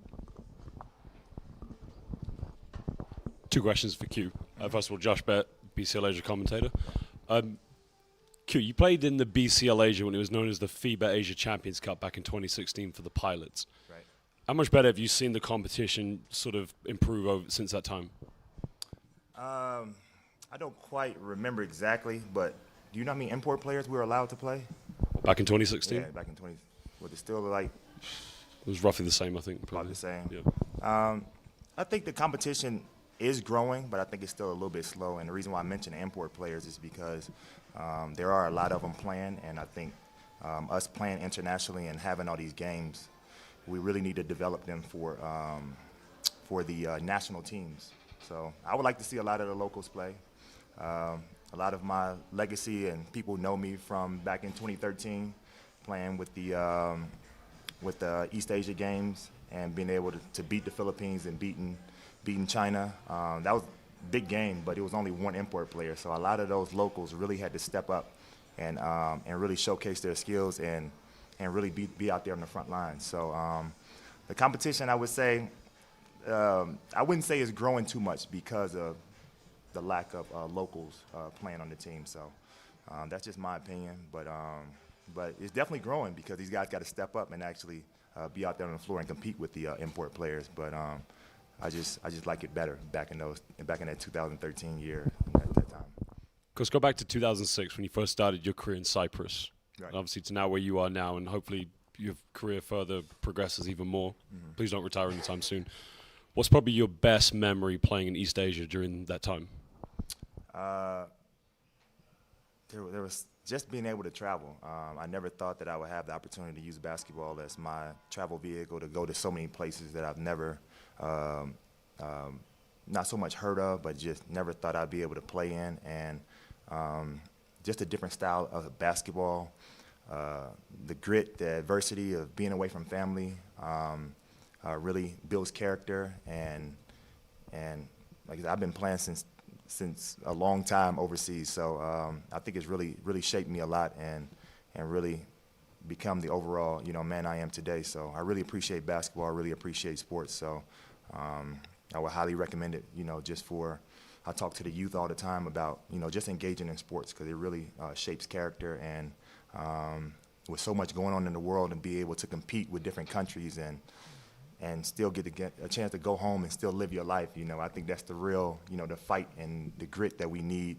2 questions for Q. First of all, Josh Bett, BCL Asia commentator. Q, you played in the BCL Asia when it was known as the FIBA Asia Champions Cup back in 2016 for the pilots. Right. How much better have you seen the competition sort of improve since that time? I don't quite remember exactly, but do you know how many import players we were allowed to play? Back in 2016? Yeah, back in 20. Was it still like? It was roughly the same, I think. Probably the same. Yeah. I think the competition is growing, but I think it's still a little bit slow. And the reason why I mention import players is because there are a lot of them playing, and I think us playing internationally and having all these games, we really need to develop them for the national teams. So I would like to see a lot of the locals play. A lot of my legacy and people know me from back in 2013, playing with the East Asia Games and being able to beat the Philippines and beating China. That was a big game, but it was only one import player. So a lot of those locals really had to step up and really showcase their skills and really be out there on the front lines. So the competition, I would say, I wouldn't say it's growing too much because of the lack of locals playing on the team. So that's just my opinion. But it's definitely growing because these guys got to step up and actually be out there on the floor and compete with the import players. But I just like it better back in that 2013 year at that time. Because go back to 2006 when you first started your career in Cyprus. Right. And obviously to now where you are now, and hopefully your career further progresses even more. Mm-hmm. Please don't retire anytime soon. What's probably your best memory playing in East Asia during that time? There was just being able to travel. I never thought that I would have the opportunity to use basketball as my travel vehicle to go to so many places that I've never, not so much heard of, but just never thought I'd be able to play in. And just a different style of basketball, the grit, the adversity of being away from family really builds character. And like I said, I've been playing since a long time overseas, so I think it's really shaped me a lot and really become the overall man I am today. So I really appreciate basketball. I really appreciate sports. So I would highly recommend it, just for, I talk to the youth all the time about, just engaging in sports, because it really shapes character. And with so much going on in the world, and be able to compete with different countries and still get a chance to go home and still live your life, I think that's the real, the fight and the grit that we need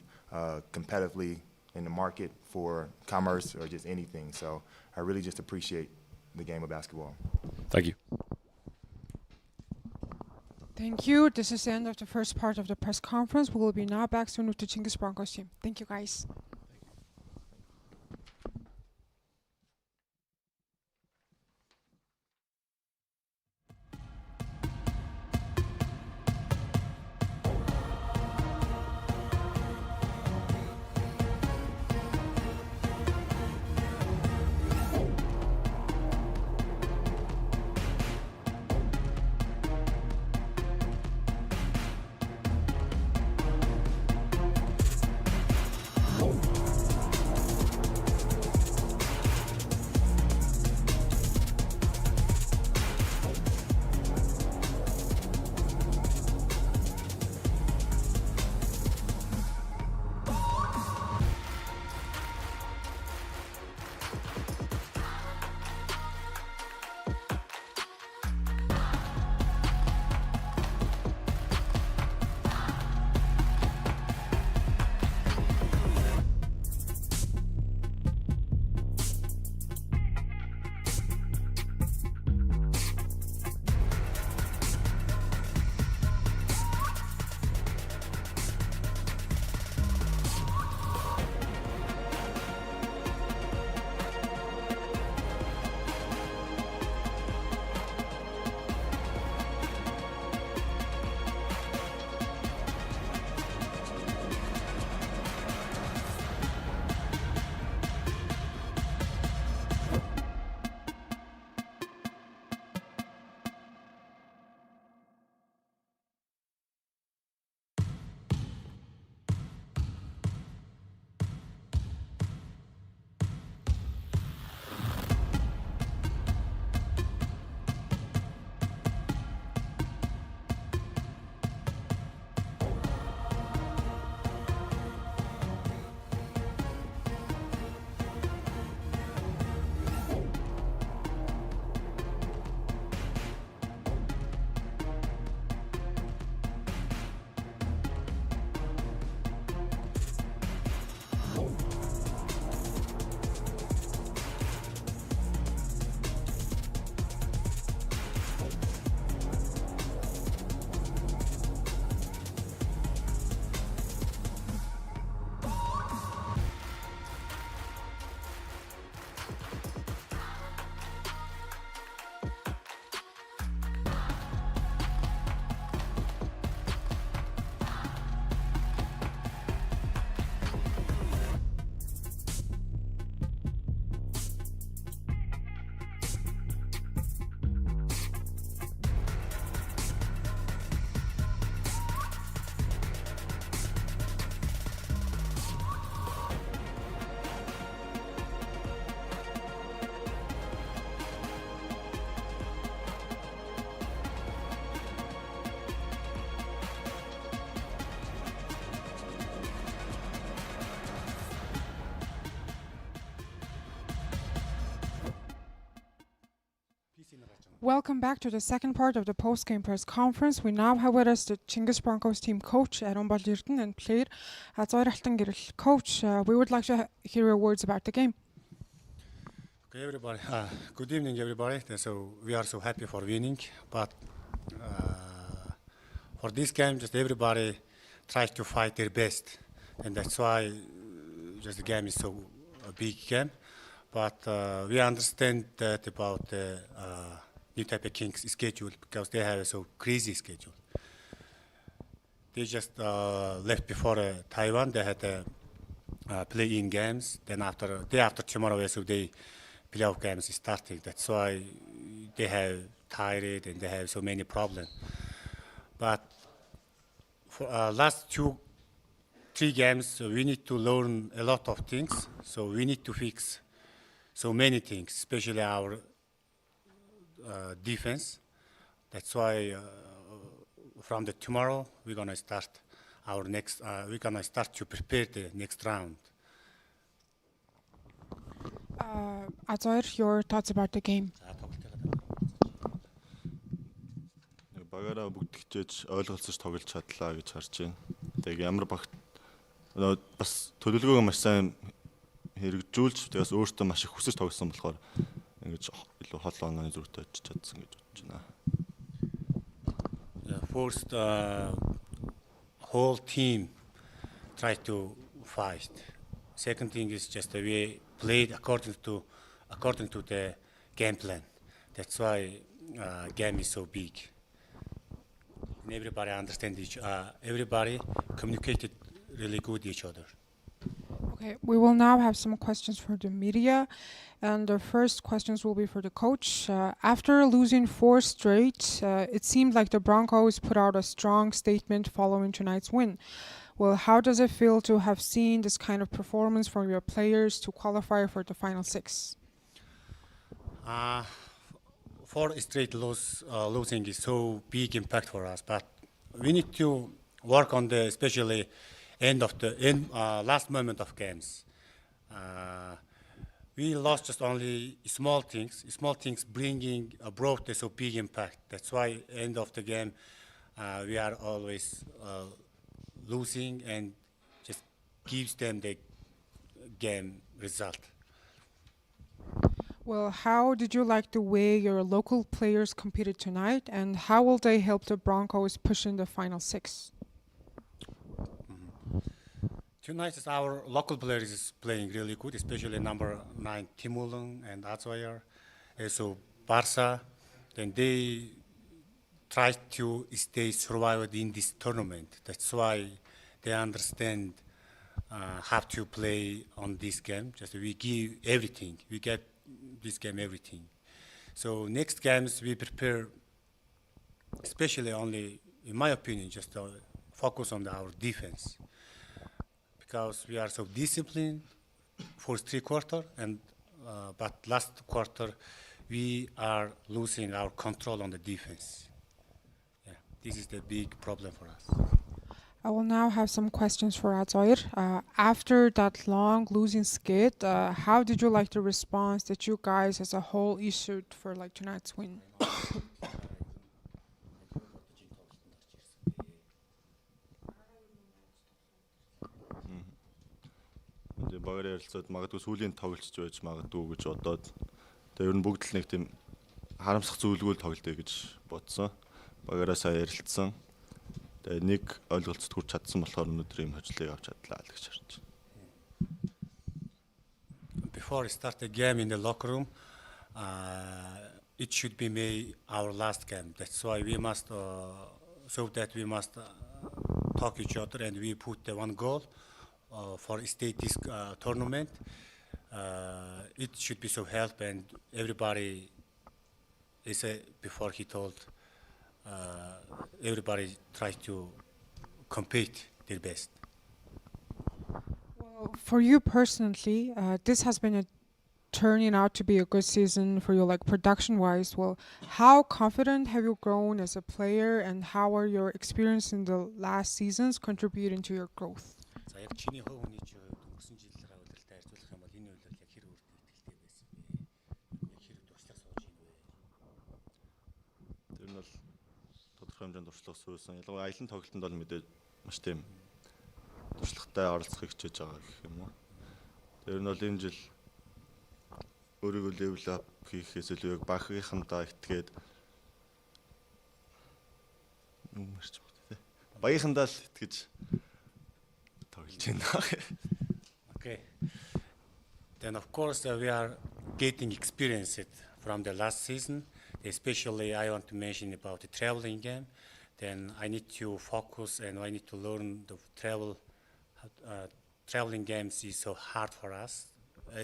competitively in the market for commerce or just anything. So I really just appreciate the game of basketball. Thank you. Thank you. This is the end of the first part of the press conference. We will be now back soon with the Chinggis Broncos team. Thank you, guys. Welcome back to the second part of the post-game press conference. We now have with us the Chinggis Broncos team coach, Aaron Baldirden, and player Zoir Altangirl. Coach, we would like to hear your words about the game. Okay, everybody. Good evening, everybody. So we are so happy for winning, but for this game, just everybody tries to fight their best, and that's why just the game is so a big game. But we understand that about the New Taipei Kings schedule, because they have a so crazy schedule. They just left before Taiwan. They had play-in games. Then day after tomorrow, so they playoff games is starting. That's why they have tired and they have so many problems. But for last 2-3 games, we need to learn a lot of things. So we need to fix so many things, especially our defense. That's why from the tomorrow, we're gonna start our next. We're gonna start to prepare the next round. Azoir, your thoughts about the game? Багаараа бүгд хичээж ойлголцож тоглож чадлаа гэж харж байна. Тэг ямар багт бас төлөвлөгөөгөө маш сайн хэрэгжүүлж тэгээс өөртөө маш их хүсэж тоглосон болохоор ингэж илүү хол онооны зүрхтэй очиж чадсан гэж бодож байна. First, whole team tried to fight. Second thing is just we played according to the game plan. That's why game is so big. And everybody understand everybody communicated really good each other. Okay, we will now have some questions for the media, and the first questions will be for the coach. After losing 4 straight, it seemed like the Broncos put out a strong statement following tonight's win. Well, how does it feel to have seen this kind of performance from your players to qualify for the final 6? 4 straight losing is so big impact for us, but we need to work on the especially last moment of games. We lost just only small things. Small things brought a so big impact. That's why end of the game we are always losing and just gives them the game result. Well, how did you like the way your local players competed tonight, and how will they help the Broncos push in the final 6? Tonight, our local players is playing really good, especially number 9 Timulung and Azoir, also Barca. Then they try to stay survived in this tournament. That's why they understand how to play on this game. Just we give everything. We get this game everything. So next games we prepare, especially only, in my opinion, just focus on our defense. Because we are so disciplined for 3 quarters, and but last quarter we are losing our control on the defense. Yeah, this is the big problem for us. I will now have some questions for Azoir. After that long losing skid, how did you like the response that you guys as a whole issued for like tonight's win? 이제 багаараа ярилцаад магадгүй сүүлийн тоглолцож байж магадгүй гэж бодоод тэгээ ер нь бүгд л нэг тийм харамсах зүйлгүй тоглолтыг гэж бодсон. Багаараа сайн ярилцсан. Тэгээ нэг ойлголцод хүрч чадсан болохоор өнөөдөр ийм хожлыг авч чадлаа л гэж харж байна. Before we start the game in the locker room, it should be our last game. That's why we must talk each other, and we put the one goal for state this tournament. It should be so help, and everybody is before he told everybody try to compete their best. Well, for you personally, this has been turning out to be a good season for you, like production-wise. Well, how confident have you grown as a player, and how are your experience in the last seasons contributing to your growth? хэмжээнд туршлага суусан. Ялангуяа аялын тоглолтод бол мэдээж маш тийм туршлагатай оролцохыг хичээж байгаа гэх юм уу. Тэр нь бол энэ жил өөрийгөө левел ап хийхээс илүү яг багийнхандаа итгээд юм марч байна. Багийнхандаа л итгэж тоглож байна. Okay. Then of course we are getting experience from the last season. Especially, I want to mention about the traveling game. Then I need to focus and I need to learn the traveling games is so hard for us.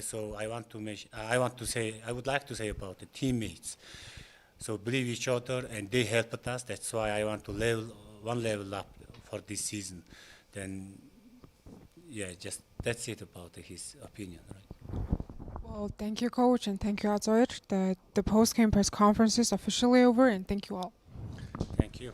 So I would like to say about the teammates. So believe each other and they helped us. That's why I want to level up for this season. Then, yeah, just that's it about his opinion, right? Well, thank you, Coach, and thank you, Azoir. The post-game press conference is officially over, and thank you all. Thank you.